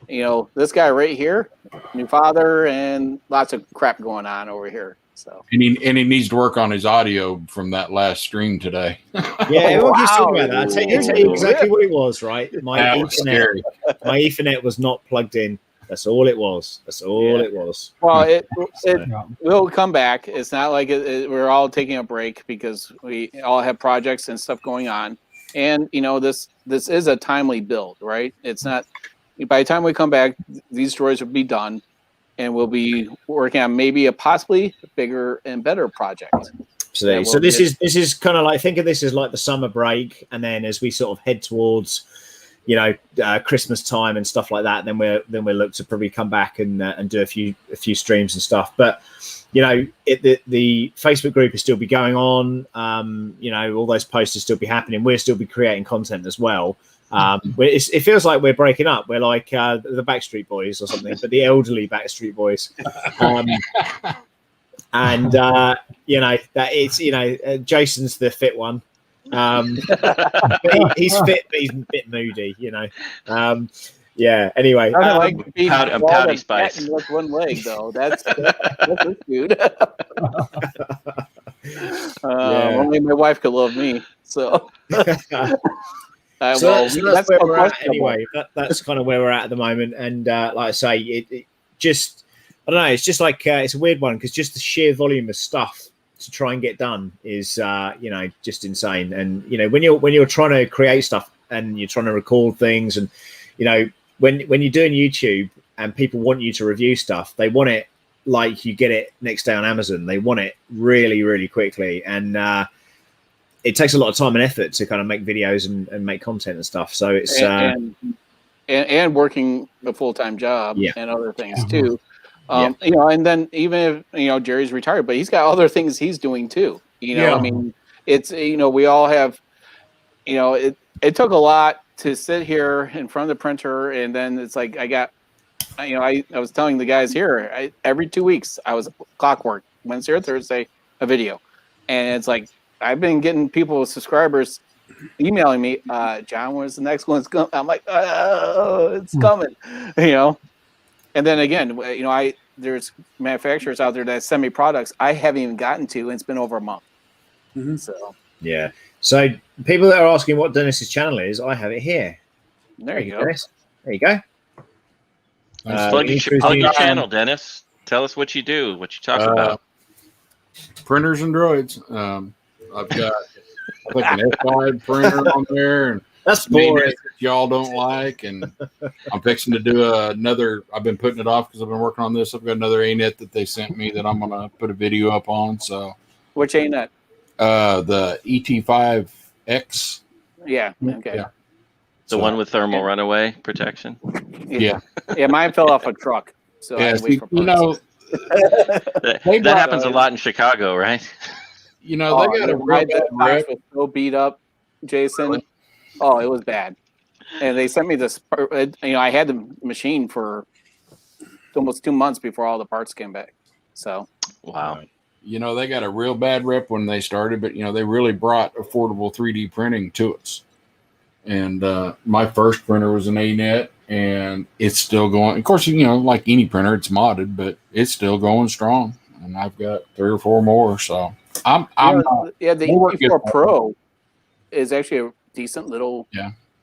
this guy right here, new father, and lots of crap going on over here. So And he needs to work on his audio from that last stream today. Yeah, everyone keeps talking wow. about that. I'll tell you exactly what it was, right? That was scary. My Ethernet was not plugged in. That's all it was. It was. Well, it Yeah. will come back. It's not like we're all taking a break because we all have projects and stuff going on. And this is a timely build, right? It's not. By the time we come back, these droids will be done, and we'll be working on maybe a possibly bigger and better project. Absolutely. So this is kind of like, think of this as like the summer break, and then as we sort of head towards, Christmas time and stuff like that, then we'll look to probably come back and do a few streams and stuff. But the Facebook group will still be going on. All those posts will still be happening. We'll still be creating content as well. It feels like we're breaking up. We're like the Backstreet Boys or something, but the elderly Backstreet Boys. And that it's Jason's the fit one. But he's fit, but he's a bit moody. Anyway, I'm Pouty Spice with one leg though. That's good. Only my wife could love me. So. So that's where we're at anyway. That's kind of where we're at the moment. And like I say, it just, I don't know, it's just like, it's a weird one because just the sheer volume of stuff to try and get done is, just insane. And, when you're trying to create stuff and you're trying to record things and, when you're doing YouTube and people want you to review stuff, they want it like you get it next day on Amazon. They want it really, really quickly. And, it takes a lot of time and effort to kind of make videos and make content and stuff. So it's and working a full-time job and other things too. And then even if Jerry's retired, but he's got other things he's doing too. I mean, it's we all have. It took a lot to sit here in front of the printer, and then it's like I was telling the guys here, every 2 weeks I was clockwork, Wednesday or Thursday, a video, and it's like. I've been getting people, subscribers, emailing me, John, when's the next one's coming? I'm like, oh, it's coming, And then again, there's manufacturers out there that send me products I haven't even gotten to, and it's been over a month. Mm-hmm. So yeah. So people that are asking what Dennis's channel is, I have it here. There you go. Dennis. There you go. Plug your channel, Dennis. Tell us what you do, what you talk about. Printers and droids. I've got like an F5 printer on there, and that's boring. That y'all don't like, and I'm fixing to do another. I've been putting it off because I've been working on this. I've got another ANET that they sent me that I'm gonna put a video up on. So, which ANET? The ET5X. Yeah. Okay. Yeah. The one with thermal runaway protection. Yeah. Yeah, mine fell off a truck. So yeah, that happens a lot in Chicago, right? They got a real bad rep. Was so beat up, Jason. Oh, it was bad. And they sent me this. I had the machine for almost 2 months before all the parts came back. So wow. They got a real bad rep when they started, but they really brought affordable 3D printing to us. And my first printer was an ANET, and it's still going. Of course, like any printer, it's modded, but it's still going strong. And I've got 3 or 4 more, so. The EP4 Pro is actually a decent little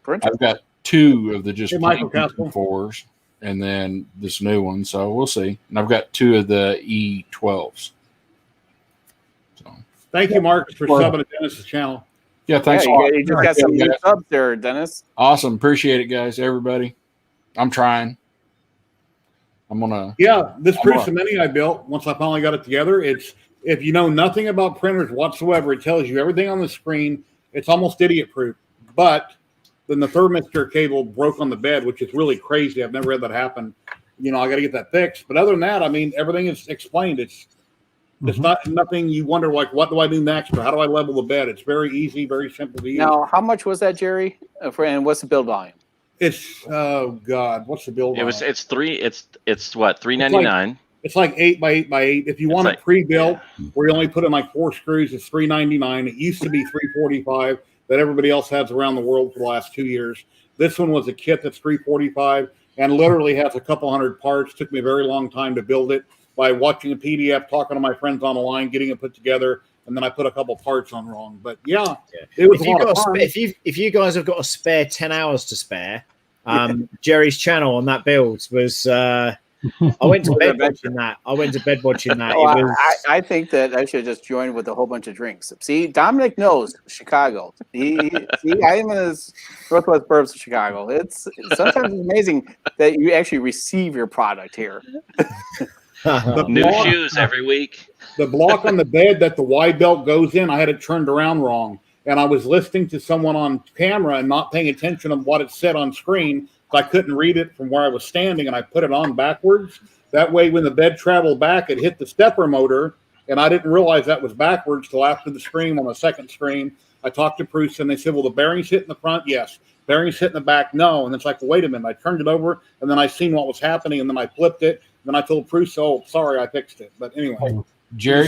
printer. I've got 2 of the just plain EP4s, and then this new one. So we'll see. And I've got 2 of the E12s. So thank you, Mark, for subbing to Dennis's channel. Yeah, thanks. You just got some new subs there, Dennis. Awesome, appreciate it, guys. Everybody, I'm trying. I'm gonna. Yeah, this Prusa Mini I built. Once I finally got it together, it's. If you know nothing about printers whatsoever, it tells you everything on the screen. It's almost idiot-proof. But then the thermistor cable broke on the bed, which is really crazy. I've never had that happen. I got to get that fixed. But other than that, I mean, everything is explained. It's not nothing you wonder, like, what do I do next? Or how do I level the bed? It's very easy, very simple to use. Now, how much was that, Jerry? And what's the build volume? It's, oh, God, what's the build volume? It's what, $399? It's like 8 by 8 by 8. If you want it pre-built, where you only put in like 4 screws, it's $399. It used to be $345 that everybody else has around the world for the last 2 years. This one was a kit that's $345, and literally has a couple hundred parts. Took me a very long time to build it by watching a PDF, talking to my friends on the line, getting it put together, and then I put a couple parts on wrong. But yeah, it was a lot of fun. If you guys have got a spare 10 hours to spare, Jerry's channel on that build was. I went to bed watching that. I think that I should just join with a whole bunch of drinks. See, Dominic knows Chicago. I am in his Northwest Burbs of Chicago. It's sometimes it's amazing that you actually receive your product here. New shoes every week. The block on the bed that the Y belt goes in, I had it turned around wrong. And I was listening to someone on camera and not paying attention to what it said on screen. So I couldn't read it from where I was standing, and I put it on backwards. That way, when the bed traveled back, it hit the stepper motor, and I didn't realize that was backwards till after the stream on the second stream. I talked to Bruce, and they said, well, the bearings hit in the front? Yes. Bearings hit in the back? No. And it's like, well, wait a minute. I turned it over, and then I seen what was happening, and then I flipped it. Then I told Bruce, oh, sorry, I fixed it. But anyway. Jerry,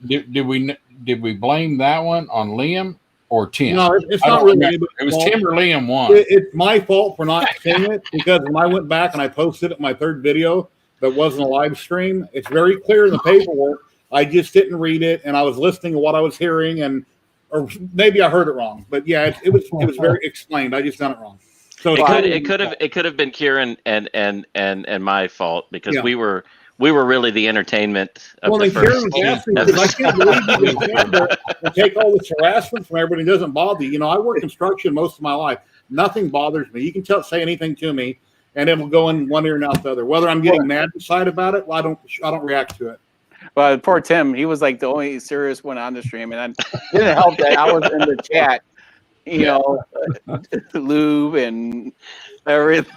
did we blame that one on Liam? Or Tim? No, it's not really. It was Tim or Liam one. It's my fault for not seeing it because when I went back and I posted it in my third video that wasn't a live stream, it's very clear in the paperwork. I just didn't read it, and I was listening to what I was hearing, or maybe I heard it wrong. But yeah, it was very explained. I just done it wrong. So it could have been Kieran and my fault because we were really the entertainment of the first. I can't believe you can stand there and take all this harassment from everybody. It doesn't bother you. I work construction most of my life. Nothing bothers me. You can say anything to me, and it'll go in one ear and out the other. Whether I'm getting mad inside about it, well, I don't react to it. Well, poor Tim, he was like the only serious one on the stream, and it didn't help that I was in the chat. Lube and everything.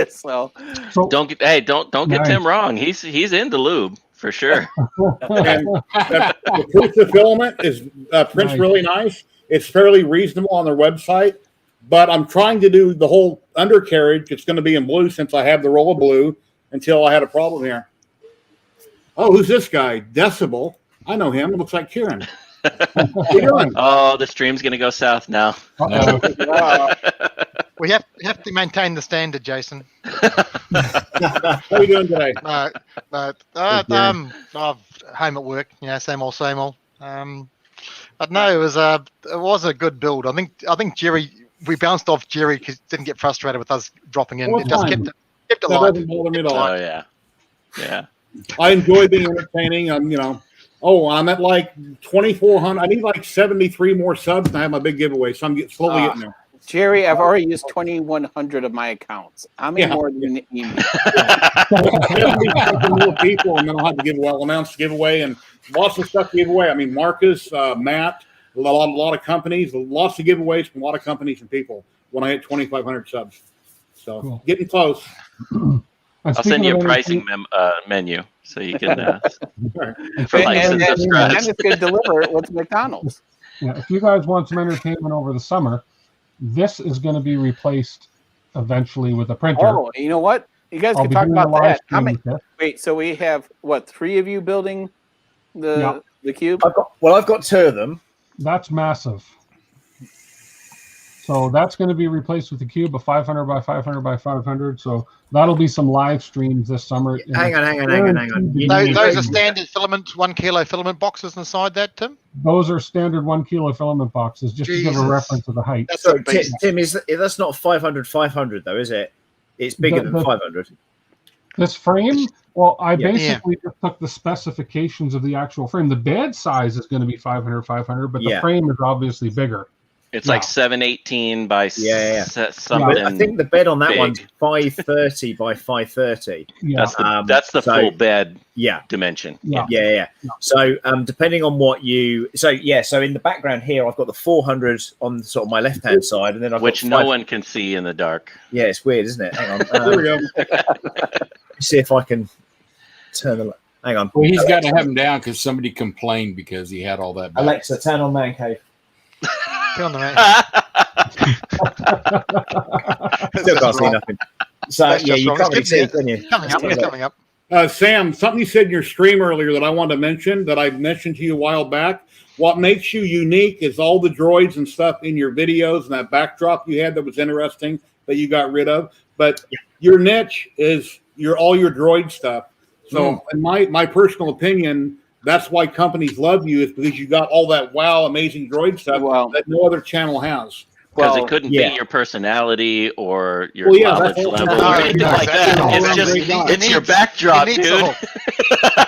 so don't get Tim wrong. He's into lube for sure. And the proof of filament is prints really nice. It's fairly reasonable on their website, but I'm trying to do the whole undercarriage. It's going to be in blue since I have the roll of blue until I had a problem here. Oh, who's this guy? Decibel. I know him. It looks like Kieran. What are you doing? Oh, the stream's going to go south now. We have to maintain the standard, Jason. How are you doing today? I'm home at work. Same old, same old. But no, it was a good build. I think Jerry. We bounced off Jerry because didn't get frustrated with us dropping in. It just kept it alive. That doesn't bother me at all. Oh yeah. I enjoy being entertaining. I'm at like 2,400. I need like 73 more subs to have my big giveaway. So I'm slowly getting there. Jerry, I've already used 2,100 of my accounts. How many more do you need? 70 more people, and then I'll have to give away. I'll announce the giveaway and lots of stuff to give away. I mean, Marcus, Matt, a lot of companies, lots of giveaways from a lot of companies and people when I hit 2,500 subs. So getting close. I'll send you a pricing menu so you can for likes and subscribes. I'm just going to deliver it with McDonald's. Yeah, if you guys want some entertainment over the summer, this is going to be replaced eventually with a printer. Oh, you know what? You guys can talk about that. How many? Wait, so we have what? 3 of you building the cube? I've got 2 of them. That's massive. So that's going to be replaced with a cube of 500 by 500 by 500. So that'll be some live streams this summer. Hang on. Those are standard filament, 1 kilo filament boxes inside that, Tim? Those are standard 1 kilo filament boxes, just to give a reference to the height. So, Tim, that's not 500 though, is it? It's bigger than 500. This frame? Well, I basically just took the specifications of the actual frame. The bed size is going to be 500, but the frame is obviously bigger. It's like 718 by something. I think the bed on that one's 530 by 530. Yeah. That's the full bed dimension. Yeah. So depending on what you so in the background here I've got the 400 on sort of my left hand side, and then I've got no one can see in the dark. Yeah, it's weird, isn't it? Hang on. There we go. See if I can turn the hang on. Well, he's got to have him down because somebody complained because he had all that back. Alexa, turn on Man Cave. On the man. Still can't see nothing. So you can't really see it, can you? Coming up. Sam, something you said in your stream earlier that I wanted to mention that I mentioned to you a while back. What makes you unique is all the droids and stuff in your videos and that backdrop you had that was interesting. that you got rid of. But your niche is all your droid stuff. So in my personal opinion, that's why companies love you, is because you got all that amazing droid stuff that no other channel has. Because it couldn't be your personality or your that's knowledge level No, or anything like that. It's your backdrop, dude.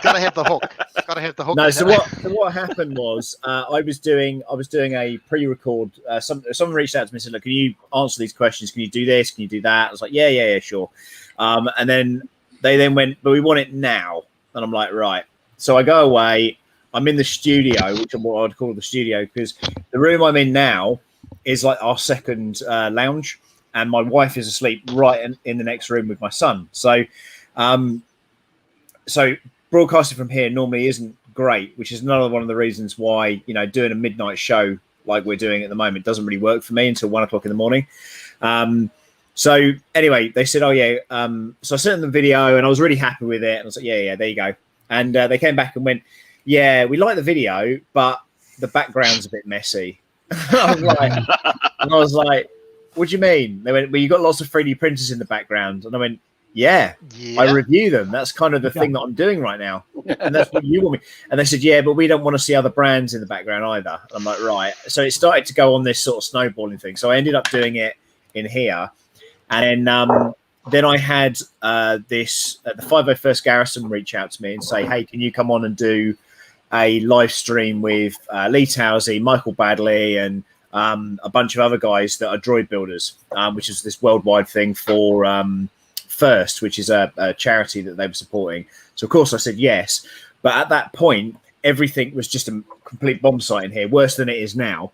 Gotta have the hook. Gotta have the hook. No, so what happened was I was doing a pre-record. Someone reached out to me and said, "Look, can you answer these questions? Can you do this? Can you do that?" I was like, "Yeah, sure." And then they went, "But we want it now." And I'm like, "Right." So I go away. I'm in the studio, which is what I'd call the studio, because the room I'm in now is like our second lounge, and my wife is asleep right in the next room with my son. So, so broadcasting from here normally isn't great, which is another one of the reasons why doing a midnight show like we're doing at the moment doesn't really work for me until 1 o'clock in the morning. So anyway, they said, "Oh yeah." So I sent them the video, and I was really happy with it. And I was like, "Yeah, there you go." And they came back and went, "Yeah, we like the video, but the background's a bit messy." I was like, "What do you mean?" They went, "Well, you got lots of 3D printers in the background." And I went, yeah. I review them. That's kind of the thing that I'm doing right now. And that's what you want me. And they said, "Yeah, but we don't want to see other brands in the background either." And I'm like, right. So it started to go on this sort of snowballing thing. So I ended up doing it in here. And then I had the 501st Garrison reach out to me and say, "Hey, can you come on and do a live stream with Lee Towsey, Michael Badley, and a bunch of other guys that are droid builders," which is this worldwide thing for First, which is a charity that they were supporting. So of course I said yes, but at that point everything was just a complete bomb site in here, worse than it is now.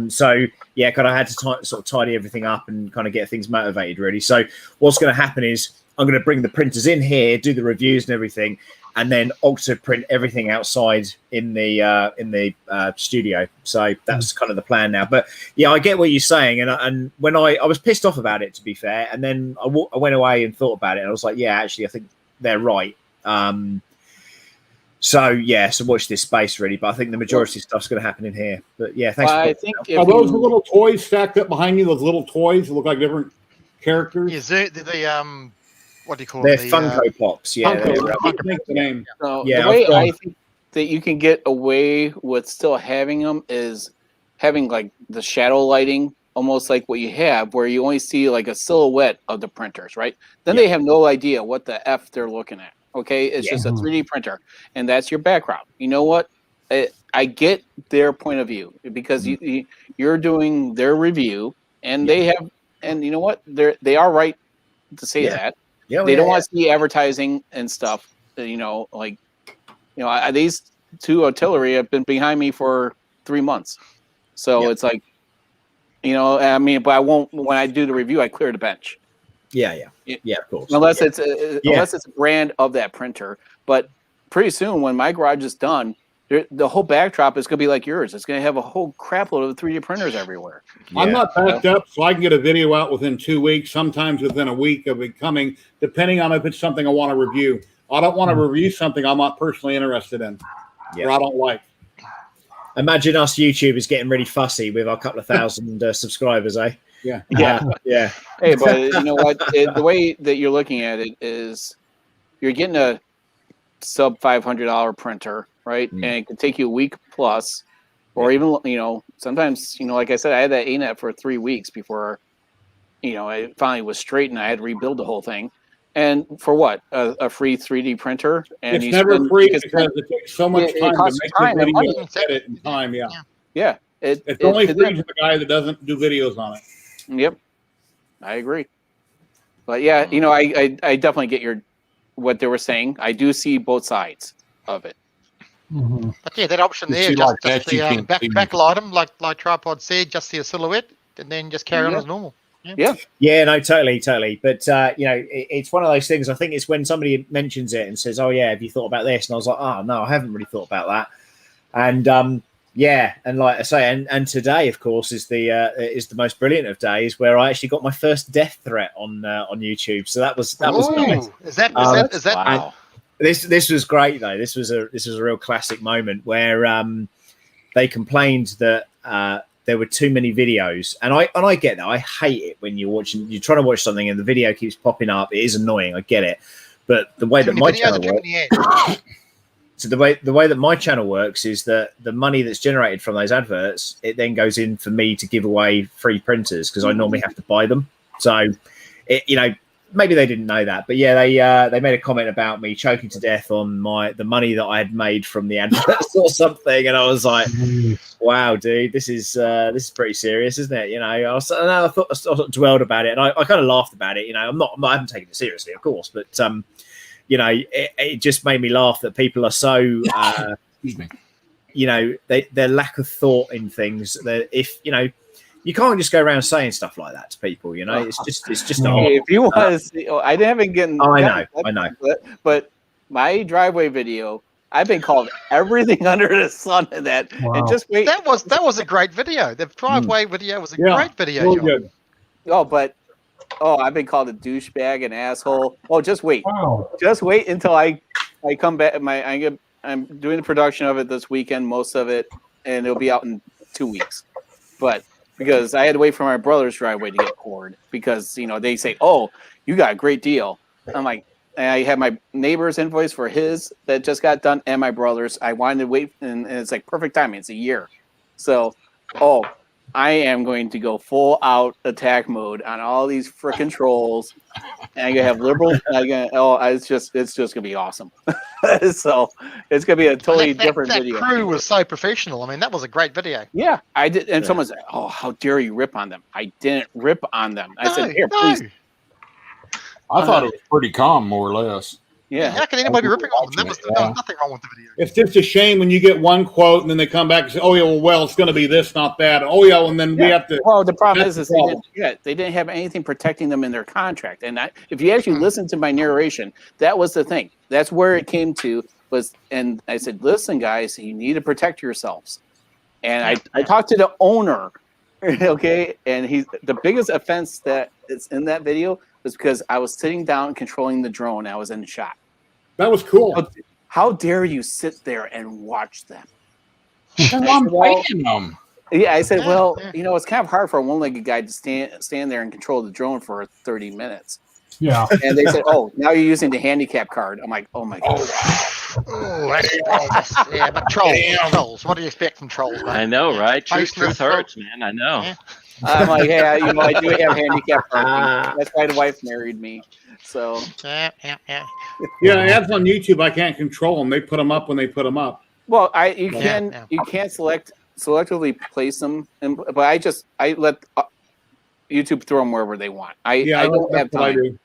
So yeah, kind of had to sort of tidy everything up and kind of get things motivated really. So what's going to happen is I'm going to bring the printers in here, do the reviews and everything, and then Octo print everything outside in the studio. So that's kind of the plan now. But yeah, I get what you're saying, and when I was pissed off about it, to be fair, and then I went away and thought about it, and I was like, yeah, actually, I think they're right. So yeah, so watch this space really, but I think the majority of stuff's going to happen in here. But yeah, thanks. I think are those the little toys stacked up behind you? Those little toys that look like different characters. Yeah, the what do you call they're them? Funko Pops. Yeah, Funko. The name. So the way I think that you can get away with still having them is having like the shadow lighting, almost like what you have, where you only see like a silhouette of the printers, right? Then they have no idea what the F they're looking at. Okay, it's just a 3D printer, and that's your background. You know what? I get their point of view because you're doing their review, and they have, and you know what? They are right to say that. Yeah, they don't want to see advertising and stuff. These two artillery have been behind me for 3 months, so it's like, I mean, but I won't. When I do the review, I clear the bench. Yeah, of course. Unless it's a brand of that printer. But pretty soon, when my garage is done, the whole backdrop is going to be like yours. It's going to have a whole crap load of 3D printers everywhere. I'm not backed up, so I can get a video out within 2 weeks, sometimes within a week of it coming, depending on if it's something I want to review. I don't want to review something I'm not personally interested in or I don't like. Imagine us YouTubers getting really fussy with our couple of thousand subscribers, eh? Yeah. Hey, but you know what? The way that you're looking at it is you're getting a sub $500 printer, right? And it can take you a week plus, or even, sometimes, like I said, I had that ANET for 3 weeks before, it finally was straight and I had to rebuild the whole thing. And for what? A free 3D printer? And it's never free because it takes so much time to make the video and edit in time. Yeah. It's only free to the guy that doesn't do videos on it. Yep, I agree. But yeah, I definitely get what they were saying. I do see both sides of it. Mm-hmm. But yeah, that option there, just the backlight them, like Tripod said, just see a silhouette, and then just carry on as normal. Yeah, no, totally. But it's one of those things. I think it's when somebody mentions it and says, "Oh yeah, have you thought about this?" And I was like, "Oh no, I haven't really thought about that." And yeah, and like I say, and today, of course, is the most brilliant of days where I actually got my first death threat on YouTube. So that was nice. Is that wow? This was great though. This was a real classic moment where they complained that there were too many videos, and I get that. I hate it when you're trying to watch something and the video keeps popping up. It is annoying. I get it, but the way that my channel works, so the way that my channel works is that the money that's generated from those adverts, it then goes in for me to give away free printers because I normally have to buy them. So, maybe they didn't know that, but yeah, they made a comment about me choking to death on the money that I had made from the adverts or something, and I was like, "Wow, dude, this is pretty serious, isn't it?" I thought dwelled about it, and I kind of laughed about it. I haven't taken it seriously, of course, but it just made me laugh that people are so, excuse me, their lack of thought in things. That if you can't just go around saying stuff like that to people. It's just not. Hey, if you want to see, I haven't gotten. Oh, I know. But my driveway video, I've been called everything under the sun in that. Wow. And just wait. That was a great video. The driveway video was a great video. Really John. good. I've been called a douchebag, an asshole. Oh, just wait. Wow. Just wait until I come back. I'm doing the production of it this weekend, most of it, and it'll be out in 2 weeks. But because I had to wait for my brother's driveway to get poured because they say, "Oh, you got a great deal." I'm like, I have my neighbor's invoice for his that just got done, and my brother's. I wanted to wait, and it's like perfect timing. It's a year, so I am going to go full out attack mode on all these freaking trolls, and I'm gonna have liberal. It's just gonna be awesome. So it's gonna be a totally different video. That crew was so professional. I mean, that was a great video. Yeah, I did, and someone said, "Oh, how dare you rip on them?" I didn't rip on them. I said, "Here, please." I thought it was pretty calm, more or less. Yeah. How can anybody be ripping on them? There was nothing wrong with the video. It's just a shame when you get one quote and then they come back and say, "Oh yeah, well, it's going to be this, not that." Oh yeah, and then we have to. Well, the problem is they didn't have anything protecting them in their contract. And if you actually listen to my narration, that was the thing. That's where it came to and I said, "Listen, guys, you need to protect yourselves." And I talked to the owner, okay, and the biggest offense that is in that video was because I was sitting down and controlling the drone. I was in shot. That was cool. How dare you sit there and watch them? I'm paying them. Yeah, I said, it's kind of hard for a one-legged guy to stand there and control the drone for 30 minutes. Yeah. And they said, "Oh, now you're using the handicap card." I'm like, "Oh my god." Yeah, but trolls. What do you expect from trolls, man? I know, right? Truth Faceless hurts, man. I know. Yeah. I'm like, "Yeah, I do have handicap parking. That's why the wife married me." So Yeah. Yeah, ads on YouTube, I can't control them. They put them up when they put them up. well, you can't selectively place them, but I let YouTube throw them wherever they want. I don't have time.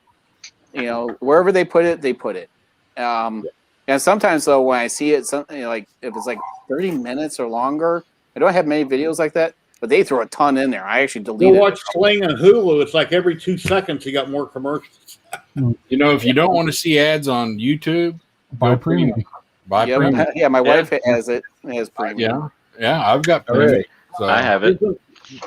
Wherever they put it, they put it. And sometimes though, when I see it, like if it's like 30 minutes or longer, I don't have many videos like that, but they throw a ton in there. I actually delete it. Watch Sling and Hulu. It's like every 2 seconds you got more commercials. If you don't want to see ads on YouTube, Buy premium. Buy premium. Yeah, my wife has it. It has premium. Yeah, I've got premium. So. I have it.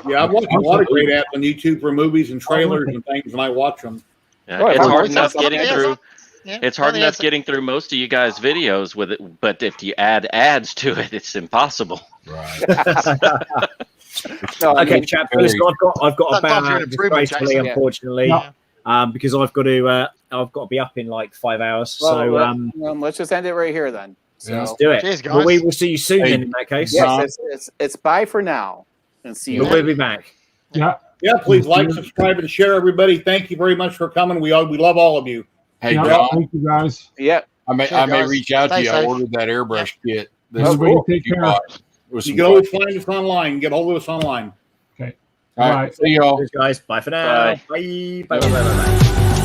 Yeah, I've watched a lot of great ads on YouTube for movies and trailers and things, and I watch them. Yeah, it's hard enough getting through. Yeah. It's hard enough getting through most of you guys' videos with it, but if you add ads to it, it's impossible. Right. Okay, chap. I've got a ban, disgracefully, Jason. unfortunately, because I've got to be up in like 5 hours. Let's just end it right here then. So let's do it. Cheers, guys. Well, we will see you soon then, in that case. yes, it's bye for now, and see you. We'll be back. Yeah. Yeah, please like, subscribe, and share, everybody. Thank you very much for coming. We love all of you. Hey, Yeah, John, thank you guys. Yeah. I may guys. reach out to Stay you. I safe. ordered that airbrush kit. Everybody take you care. bought. It was You some can fun. always find us online. Get hold of us online. Okay. All right. See y'all. Cheers, guys. Bye for now. Bye. Bye. Bye.